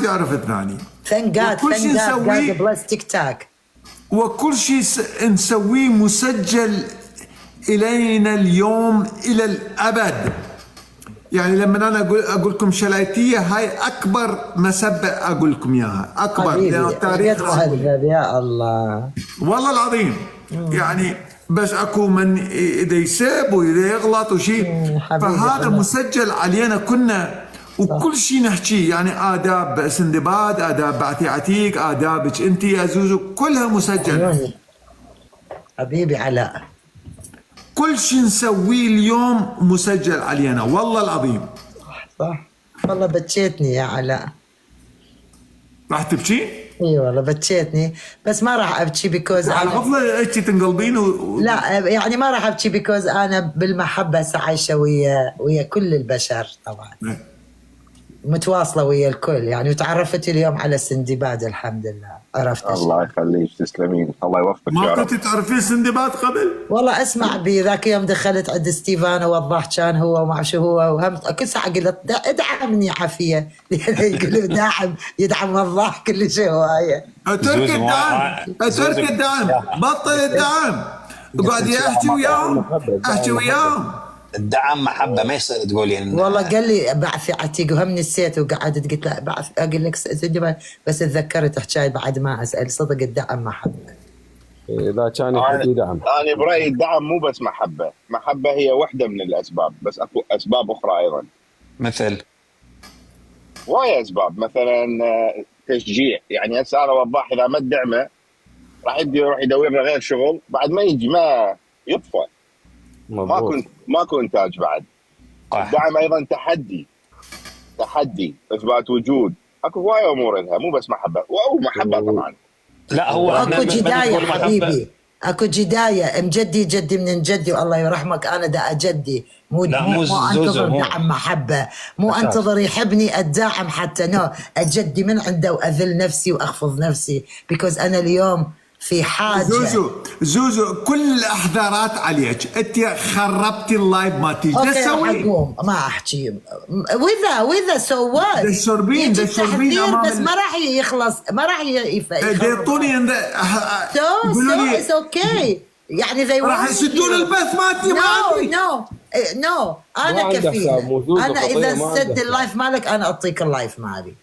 يعرف الثاني. ثانك جاد بلس تيك تاك. وكل شيء نسويه مسجل إلينا اليوم إلى الأبد. يعني لما أنا أقول لكم شلايتية هاي أكبر مسبة أقول لكم إياها، أكبر لأن التاريخ يا الله والله العظيم. يعني بس أكو من إذا يسب وإذا يغلط وشيء، فهذا مسجل علينا كنا وكل شيء نحكيه. يعني آداب سندباد، آداب بعثي عتيق، آدابك أنت يا زوزو كلها مسجلة. حبيبي علاء كل شيء نسويه اليوم مسجل علينا والله العظيم. صح والله بكيتني يا علاء. راح تبكي؟ اي والله بكيتني، بس ما راح ابكي بيكوز على غفله هيك تنقلبين لا يعني ما راح ابكي بيكوز انا بالمحبه هسه عايشه ويا كل البشر طبعا، متواصله ويا الكل يعني. وتعرفت اليوم على سندباد الحمد لله، عرفت الله يخليك، تسلمين، الله يوفقك يا ما رب. كنت تعرفين سندباد قبل؟ والله اسمع بي ذاك يوم دخلت عند ستيفانو وضح كان هو وما شو هو، وهمت كل ساعه قلت ادعمني عافيه يقولوا داعم يدعم وضح كل شيء هوايه. اترك الدعم، اترك الدعم، بطل الدعم، اقعد احكي وياهم، احكي وياهم. الدعم محبه، ما يصير تقولين والله قال لي بعثي عتيق وهم نسيت وقعدت قلت له بعث اقول لك بس تذكرت حكايه بعد ما اسال. صدق الدعم محبه. اذا كان يحكي دعم. انا برايي الدعم مو بس محبه، محبه هي واحده من الاسباب، بس اكو اسباب اخرى ايضا. مثل وايد اسباب، مثلا تشجيع. يعني هسه انا وضاح اذا ما تدعمه راح يروح يدور له غير شغل، بعد ما يجي ما يطفى، ماكو انتاج بعد. الدعم ايضا تحدي، اثبات وجود، اكو هواي امور لها، مو بس محبه. محبه طبعا. لا هو اكو جدايه حبيبي، اكو جدايه. جدي من جدي والله يرحمك، انا دا جدي مو انتظر دعم محبه، مو انتظر يحبني الداعم حتى نو. جدي من عنده واذل نفسي واخفض نفسي بيكوز انا اليوم في حاجه. زوزو كل الاحذارات عليك، انت خربتي اللايف ما تيجي تسوي. ما احكي وذا سو وات تشربين بس ما راح يخلص، ما راح يعطوني يقولوا لي اتس اوكي يعني زي راح يسدون البث مالتي. نو انا كفيل. انا اذا سد اللايف مالك انا اعطيك اللايف مالي.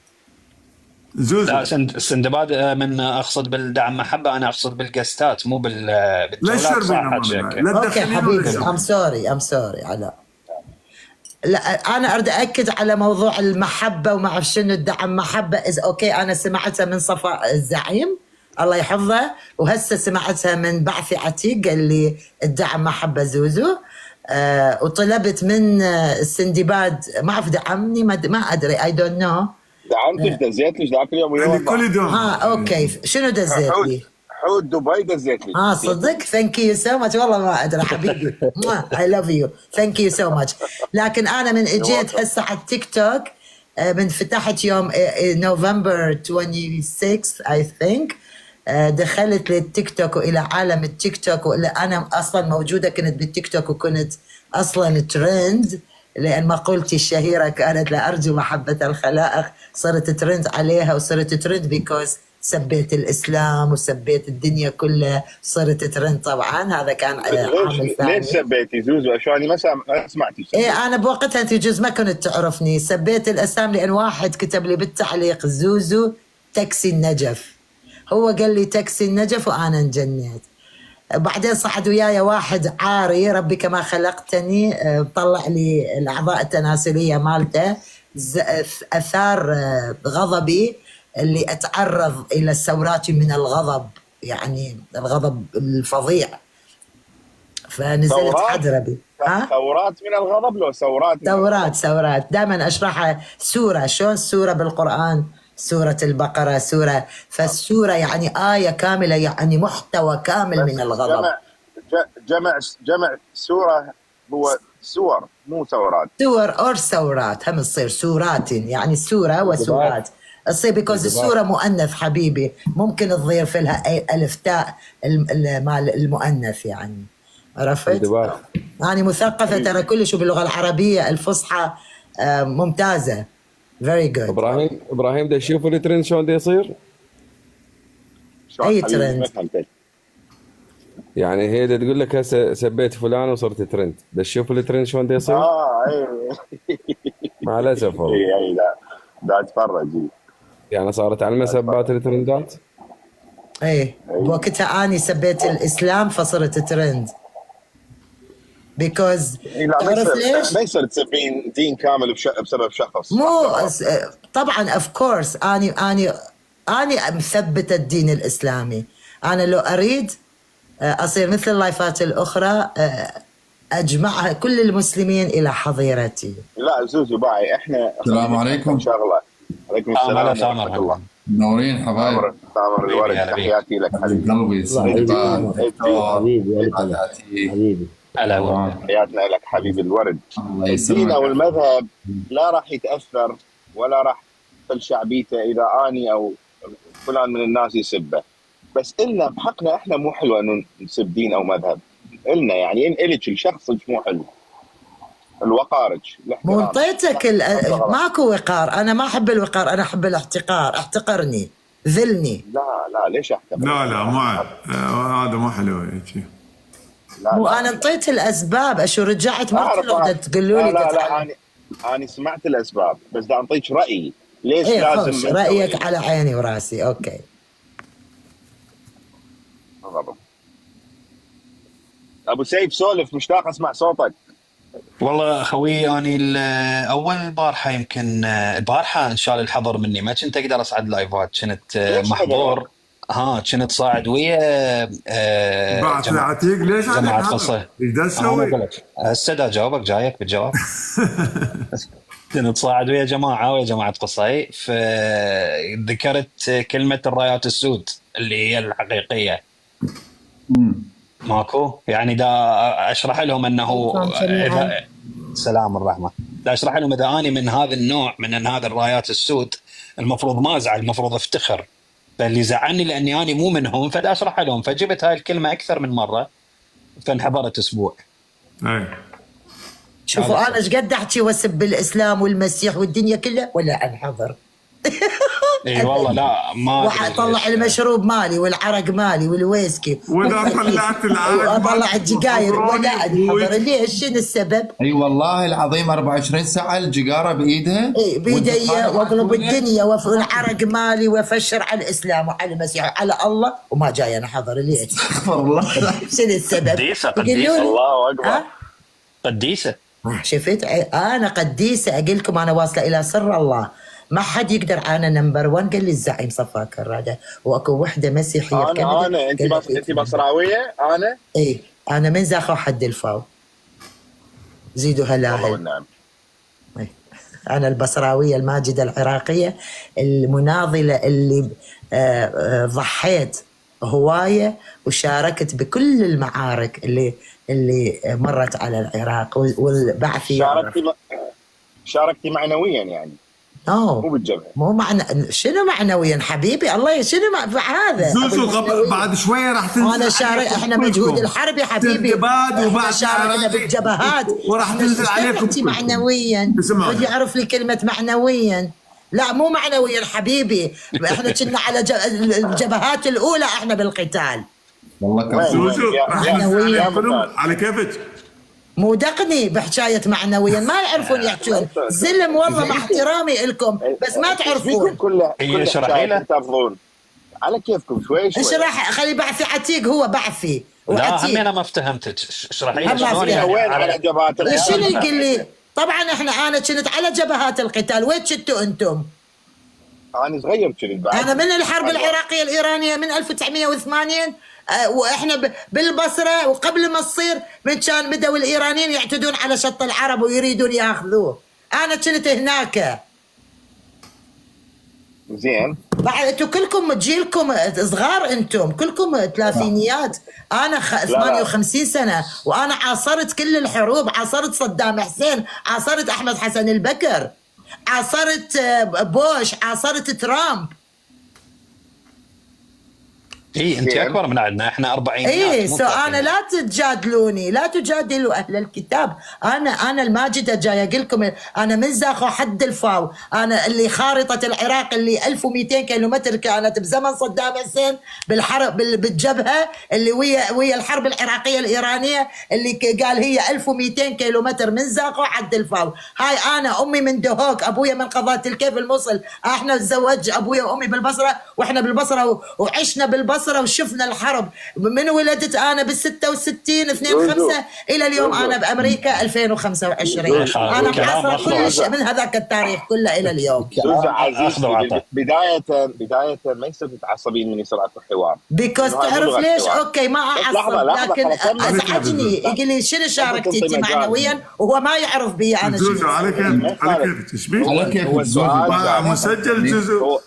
لا سندباد من اقصد بالدعم محبه، انا اقصد بالجستات مو بالجولات. اوكي حبيبي ام سوري على لا انا اريد اكد على موضوع المحبه وما اعرف شنو الدعم محبه. از اوكي انا سمعتها من صفاء الزعيم الله يحفظه، وهسه سمعتها من بعثي عتيق قال لي الدعم محبه زوزو. وطلبت من السندباد ما اعرف دعمني ما ادري اي دونت نو. دعمتك دزيت لك ذاك اليوم اوكي شنو دزيت لي؟ حود دبي دزيت لي. صدق ثانك يو سو ماتش. والله ما ادري حبيبي اي لاف يو ثانك يو سو ماتش. لكن انا من اجيت هسه على التيك توك من فتحت يوم نوفمبر 26 اي ثينك، دخلت للتيك توك والى عالم التيك توك، انا اصلا موجوده كنت بالتيك توك وكنت اصلا ترند، لأن مقولتي الشهيرة كانت لا أرجو محبة الخلائق، صرت ترند عليها وصرت ترند بيكوز سبيت الإسلام وسبيت الدنيا كلها، صرت ترند طبعا. هذا كان عامل ثاني. ليش سبيتي زوزو؟ عشان ما سمعتي. أنا بوقتها أنت جزء ما كنت تعرفني. سبيت الإسلام لأن واحد كتب لي بالتعليق زوزو تاكسي النجف، هو قال لي تاكسي النجف وأنا انجنيت. بعدين صعد وياي واحد عاري ربي كما خلقتني، طلع لي الأعضاء التناسلية مالته، أثار غضبي اللي أتعرض إلى الثورات من الغضب، يعني الغضب الفظيع، فنزلت حدربي. ثورات من الغضب لو ثورات دائما أشرحها سورة، شلون سورة بالقرآن، سورة البقرة سورة، فالسورة يعني آية كاملة، يعني محتوى كامل من الغضب. جمع سورة هو سور مو ثورات. سور أو ثورات هم تصير سورات، يعني سورة وسورات تصير بيكوز السورة مؤنث حبيبي، ممكن تضيف لها ألف تاء مال المؤنث يعني، عرفت؟ يعني مثقفة ترى كلش باللغة العربية الفصحى ممتازة. very good. ابراهيم دا تشوفوا الترند شلون دا يصير؟ اي ترند؟ يعني هي دا تقول لك هسه سبيت فلان وصرت ترند، دا تشوفوا الترند شلون دا يصير؟ اي مع الاسف والله. اي لا اتفرج. يعني صارت على مسبات الترندات؟ اي بوقتها اني سبيت الاسلام فصرت ترند. بيكوز تعرف ليش؟ ما يصير تسبين دين كامل بسبب شخص. مو طبعا اوف كورس اني مثبته الدين الاسلامي. انا لو اريد اصير مثل اللايفات الاخرى اجمعها كل المسلمين الى حظيرتي. لا زوزو باعي احنا السلام عليكم. ان شاء الله. عليكم السلام ورحمه الله. منورين حبايب. تامر الورد، تحياتي لك حبيبي. قلبي حبيبي تحياتنا لك حبيبي الورد. الله الدين او يسلمك. المذهب لا راح يتاثر ولا راح تقل شعبيته اذا اني او فلان من الناس يسبه، بس إلنا بحقنا احنا مو حلو انه نسب دين او مذهب. إلنا يعني إلك لشخصك مو حلو. الوقارج مو انطيتك ماكو وقار، انا ما احب الوقار، انا احب الاحتقار. احتقرني، ذلني. لا ليش احتقر؟ لا هذا مو حلو هيك. مو انا انطيت الاسباب، اشو رجعت ما تقولوا لي لا انا سمعت الاسباب، بس دا انطيك رايي ليش لازم رايك على عيني وراسي. اوكي بالضبط. ابو سيف سولف، مشتاق اسمع صوتك. والله خوي اني اول البارحه يمكن البارحه انشال الحظر مني، ما كنت اقدر اصعد لايفات، كنت محظور. كنت صاعد ويا بعد عتيق. ليش جماعة قصة؟ ايش دا تسوي؟ هسه دا جاوبك، جايك بالجواب. كنت صاعد ويا جماعة قصي، فذكرت كلمة الرايات السود اللي هي الحقيقية. ماكو يعني دا اشرح لهم انه اذا سلام الرحمة، دا اشرح لهم اذا اني من هذا النوع، من هذا الرايات السود، المفروض ما ازعل، المفروض افتخر. فاللي زعلني لاني اني مو منهم، فدا اشرح لهم، فجبت هاي الكلمة اكثر من مرة، فانحضرت اسبوع. شوفوا انا ايش قد احكي واسب بالاسلام والمسيح والدنيا كلها ولا انحضر. اي والله لا ما واطلع المشروب مالي والعرق مالي والويسكي، واذا طلعت العرق واطلع الجقاير ولا انحضر. ليش؟ شنو السبب؟ اي والله العظيم 24 ساعه الجقاره بايدها. اي بايدي، واقلب الدنيا والعرق مالي وافشر على الاسلام وعلى المسيح وعلى الله، وما جاي انحضر. ليش؟ استغفر الله. شنو السبب؟ قديسه الله اكبر. قديسه. شفت انا قديسه، اقول لكم انا واصله الى سر الله، ما حد يقدر. انا نمبر 1. قال لي الزعيم صفا كراده، واكو وحده مسيحيه. انا انت بصراويه؟ انا انا من زاخو حد الفاو، زيدوا هلاهل. انا البصراويه الماجده العراقيه المناضله اللي ضحيت هوايه وشاركت بكل المعارك اللي مرت على العراق والبعثي. شاركتي معنويا يعني؟ مو بالجبهه. مو شنو معنويا حبيبي؟ الله شنو هذا؟ بعد شويه راح تنزل. انا شارك، احنا مجهود الحرب يا حبيبي، وبعد شاركنا بالجبهات وراح تنزل عليكم معنويا. بدي اعرف لي كلمه معنويا. لا مو معنويا حبيبي، احنا كنا على الجبهات الاولى، احنا بالقتال. والله زوزو معنويا على كيفك. مو دقني بحكاية معنويا، ما يعرفون يحكون. زلم والله مع احترامي لكم، بس ما تعرفون. كل شراحيله تفضلون على كيفكم شوي. اشرح، خلي بعثي عتيق، هو بعثي. لا هم انا ما افتهمتك، اشرحي لي شلون يعني وين على جبهات القتال. شنو يقول لي؟ طبعا انا كنت على جبهات القتال، وين كنتوا انتم؟ انا صغير كنت بعد. انا من الحرب العراقية الإيرانية من 1980، واحنا بالبصره، وقبل ما تصير من كان بدأوا الايرانيين يعتدون على شط العرب ويريدون ياخذوه، انا كنت هناك. زين. بعد انتم كلكم جيلكم صغار، انتم كلكم ثلاثينيات. انا 58 سنه، وانا عاصرت كل الحروب، عاصرت صدام حسين، عاصرت احمد حسن البكر، عاصرت بوش، عاصرت ترامب. انت اكبر من عندنا، احنا 40. انا لا تجادلوني، لا تجادلوا اهل الكتاب. انا الماجده جاي اقول لكم، انا من زاخو حد الفاو. انا اللي خارطه العراق اللي 1200 كيلومتر كانت بزمن صدام حسين بالحرب بالجبهه اللي ويا الحرب العراقيه الايرانيه، اللي قال هي 1200 كيلومتر من زاخو حد الفاو. هاي انا امي من دهوك، ابويا من قضاة الكيف الموصل. احنا تزوج ابويا وامي بالبصره، واحنا بالبصره وعشنا بالبصره وشفنا الحرب. من ولدت انا بال66 2/5 الى اليوم انا بامريكا 2025. انا معاصره كل شيء من هذاك التاريخ كله الى اليوم. بدايه ما يصير تتعصبين من يصير اكو حوار. بيكوز تعرف ليش؟ اوكي ما اعصب، لكن ازعجني. يقول لي شنو شاركتي انت معنويا وهو ما يعرف بي انا شنو. على كيفك ايش بيك؟ على كيفك مسجل جزء.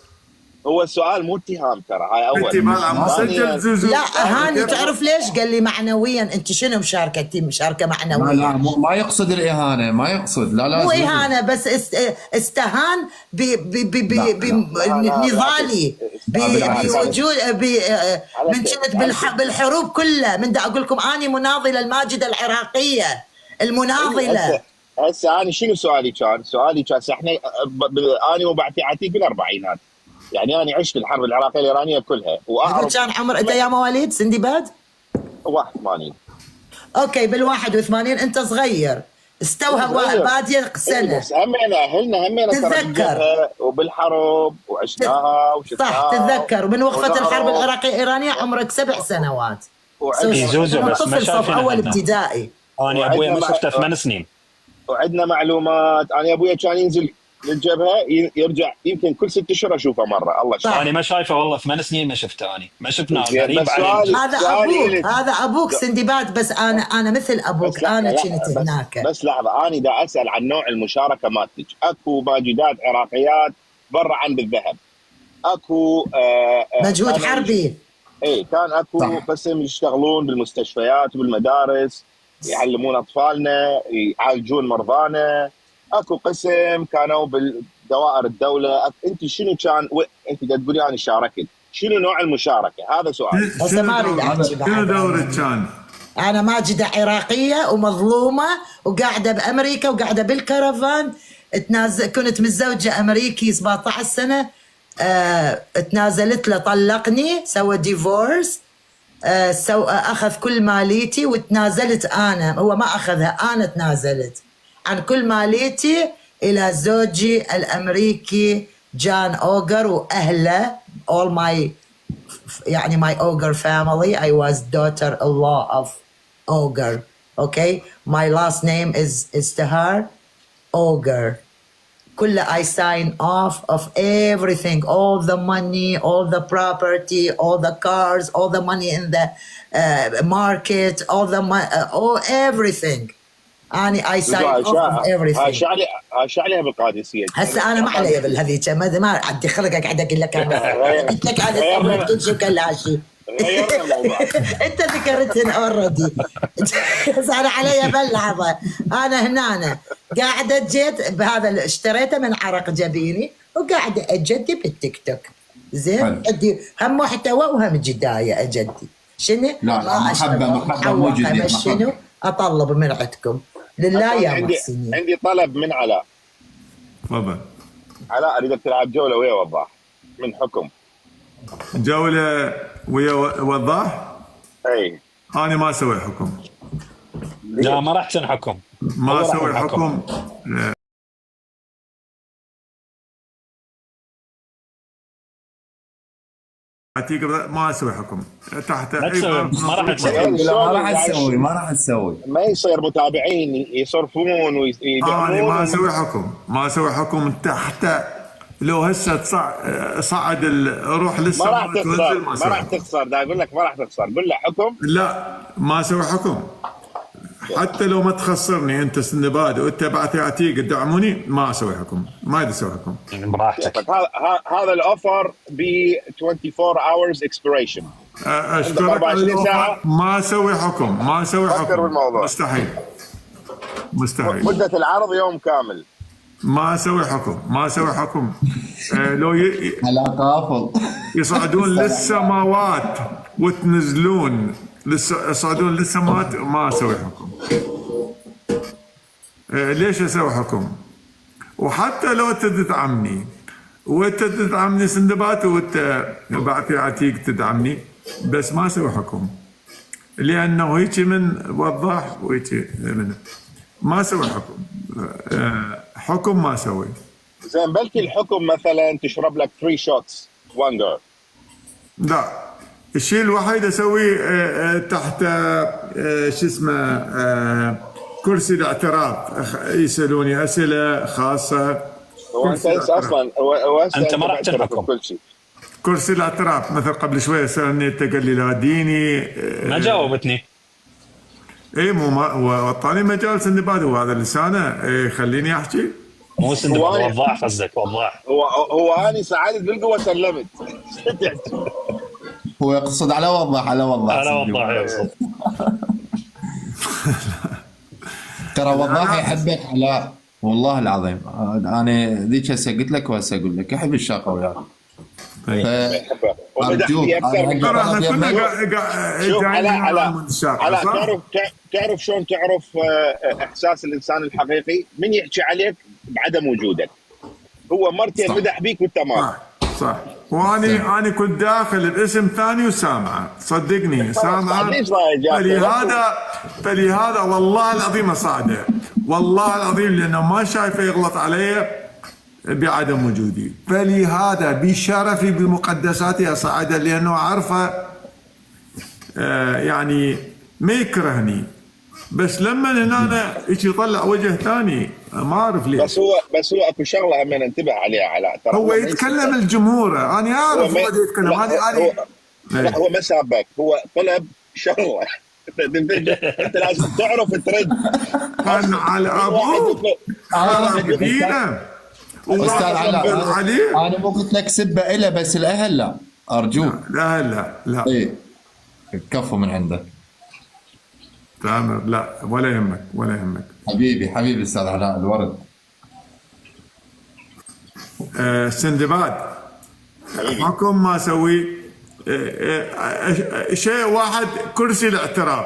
هو السؤال مو اتهام ترى، هاي اول. انت مسجل زوزو. لا هاني تعرف ليش؟ قال لي معنويا. انت شنو مشاركه؟ مشاركه معنويه. لا ما يقصد الاهانه، ما يقصد. لا مو اهانه، بس استهان بنضالي بوجود من كنت بالحروب كلها. من دا اقول لكم اني مناضله الماجده العراقيه المناضله. هسه انا شنو سؤالي كان؟ احنا انا وبعثي عتيق بالاربعينات، يعني انا عشت الحرب العراقيه الايرانيه كلها واعرف. كان عمر انت يا مواليد سندباد؟ 81. اوكي بال81 انت صغير، استوهب باديه سنه. بس همنا تتذكر وبالحرب وعشناها وشفناها. صح تتذكر. من وقفه الحرب العراقيه الايرانيه عمرك 7 سنوات. زوزو بس ما طفل صف اول ابتدائي. انا ابوي ما شفته 8 سنين. وعندنا معلومات. انا ابويا كان ينزل للجبهه يرجع يمكن كل 6 اشهر اشوفه مره. الله يشفيه. انا ما شايفه والله 8 سنين ما شفته. انا ما شفناه غريب علي. هذا ابوك سندباد. بس انا مثل ابوك. انا كنت هناك. بس لحظه، انا دا اسال عن نوع المشاركه مالتك. اكو ماجدات عراقيات برا عند الذهب، اكو مجهود حربي. اي كان اكو قسم يشتغلون بالمستشفيات وبالمدارس، يعلمون اطفالنا، يعالجون مرضانا. اكو قسم كانوا بالدوائر الدوله. انت شنو كان انت تقولي انا شاركت، شنو نوع المشاركه؟ هذا سؤال. هسه ما اريد احكي بعد. شنو دورك كان؟ انا ماجده عراقيه ومظلومه وقاعده بامريكا وقاعده بالكرفان. كنت متزوجه امريكي 17 سنه. تنازلت له، طلقني، سوى ديفورس، اخذ كل ماليتي وتنازلت انا. هو ما اخذها، انا تنازلت عن كل ماليتي الى زوجي الامريكي جان اوغر واهله. all my يعني my Auger family. I was daughter-in-law of Auger. Okay, my last name is Istihar Auger. كل I sign off of everything, all the money, all the property, all the cars, all the money in the market, all everything. I sign off of everything. ايش عليها بالقادسيه؟ هسه انا ما علي بالهذيك، ما عندي خلق قاعد اقول لك. انا قلت لك انا كل شيء كل شيء. انت ذكرتهن اوريدي. بس انا علي بلحظه. انا هنا قاعده جيت بهذا اشتريته من عرق جبيني وقاعده اجدي بالتيك توك. زين عندي هم محتوى وهم جدايه اجدي. شنو؟ لا محبه مو جديه. شنو؟ اطلب من عندكم لله يا محسنين. عندي طلب من علاء. تفضل. علاء اريدك تلعب جوله ويا وضاح من حكم. جوله ويا وضاح؟ اي انا ما اسوي حكم. لا ما راح تسوي حكم. ما اسوي حكم. عتيق ما اسوي حكم تحت ما راح تسوي. ما راح تسوي. ما يصير متابعين يصرفون ويدعمون. ما اسوي حكم. ما اسوي حكم تحت. لو هسه صعد الروح لسه ما راح تخسر. دا اقول لك ما راح تخسر. قل له حكم. لا ما اسوي حكم. حتى لو ما تخسرني انت سندباد وانت بعثي عتيق تدعموني ما اسوي حكم. ما ادري اسوي حكم. براحتك. هذا الاوفر ب 24 hours expiration. اشترك على الأوفر. ما اسوي حكم. ما اسوي حكم. مستحيل. مدة العرض يوم كامل. ما اسوي حكم. ما اسوي حكم. لو على قافل يصعدون للسماوات وتنزلون يصعدون للسماوات ما اسوي حكم. ليش اسوي حكم؟ وحتى لو انت تدعمني وانت تدعمني سندبات وانت بعثي عتيق تدعمني بس ما اسوي حكم. لانه هيك من وضاح وهيك من ما اسوي حكم. حكم ما اسوي. زين بلكي الحكم مثلا تشرب لك 3 shots one girl. لا الشيء الوحيد اسويه تحت شو اسمه كرسي الاعتراف. يسالوني اسئله خاصه. وانت اصلا انت ما راح تنحكم كل شيء. كرسي الاعتراف مثل قبل شويه سالني انت قال لي لا ديني. ما جاوبتني. اي مو وطاني مجال سندباد وهذا لسانه. خليني احكي. مو سندباد، وضاح قصدك، وضاح. هو اني سعادت بالقوه سلمت. هو يقصد على وضح على وضاح يقصد. ترى وضاح يحبك علاء والله العظيم. انا ذيك هسه قلت لك وهسه اقول لك يحب الشاقه وياك. ارجوك شوف علاء تعرف شلون تعرف احساس الانسان الحقيقي؟ من يحكي عليك بعدم وجودك. هو مرتين مدح بيك وانت ما صح. واني كنت داخل باسم ثاني وسامعه، صدقني سامعه. فلهذا والله العظيم اصعده، والله العظيم، لانه ما شايفه يغلط علي بعدم وجودي. فلهذا بشرفي بمقدساتي اصعده، لانه عارفه يعني ما يكرهني. بس لما هنا يجي يطلع وجه ثاني ما اعرف ليش. بس هو اكو شغله هم ننتبه عليها علاء. هو يتكلم الجمهور، انا اعرف هو يتكلم. هو ما سابك، هو طلب شغله. انت لازم تعرف ترد. كان على ابوه دينا استاذ علاء، انا مو قلت لك سبه إله، بس الاهل لا، ارجوك. لا ايه كفو من عندك تامر. لا ولا يهمك حبيبي استاذ علاء الورد. سندباد حكم ما اسوي شيء واحد، كرسي الاعتراف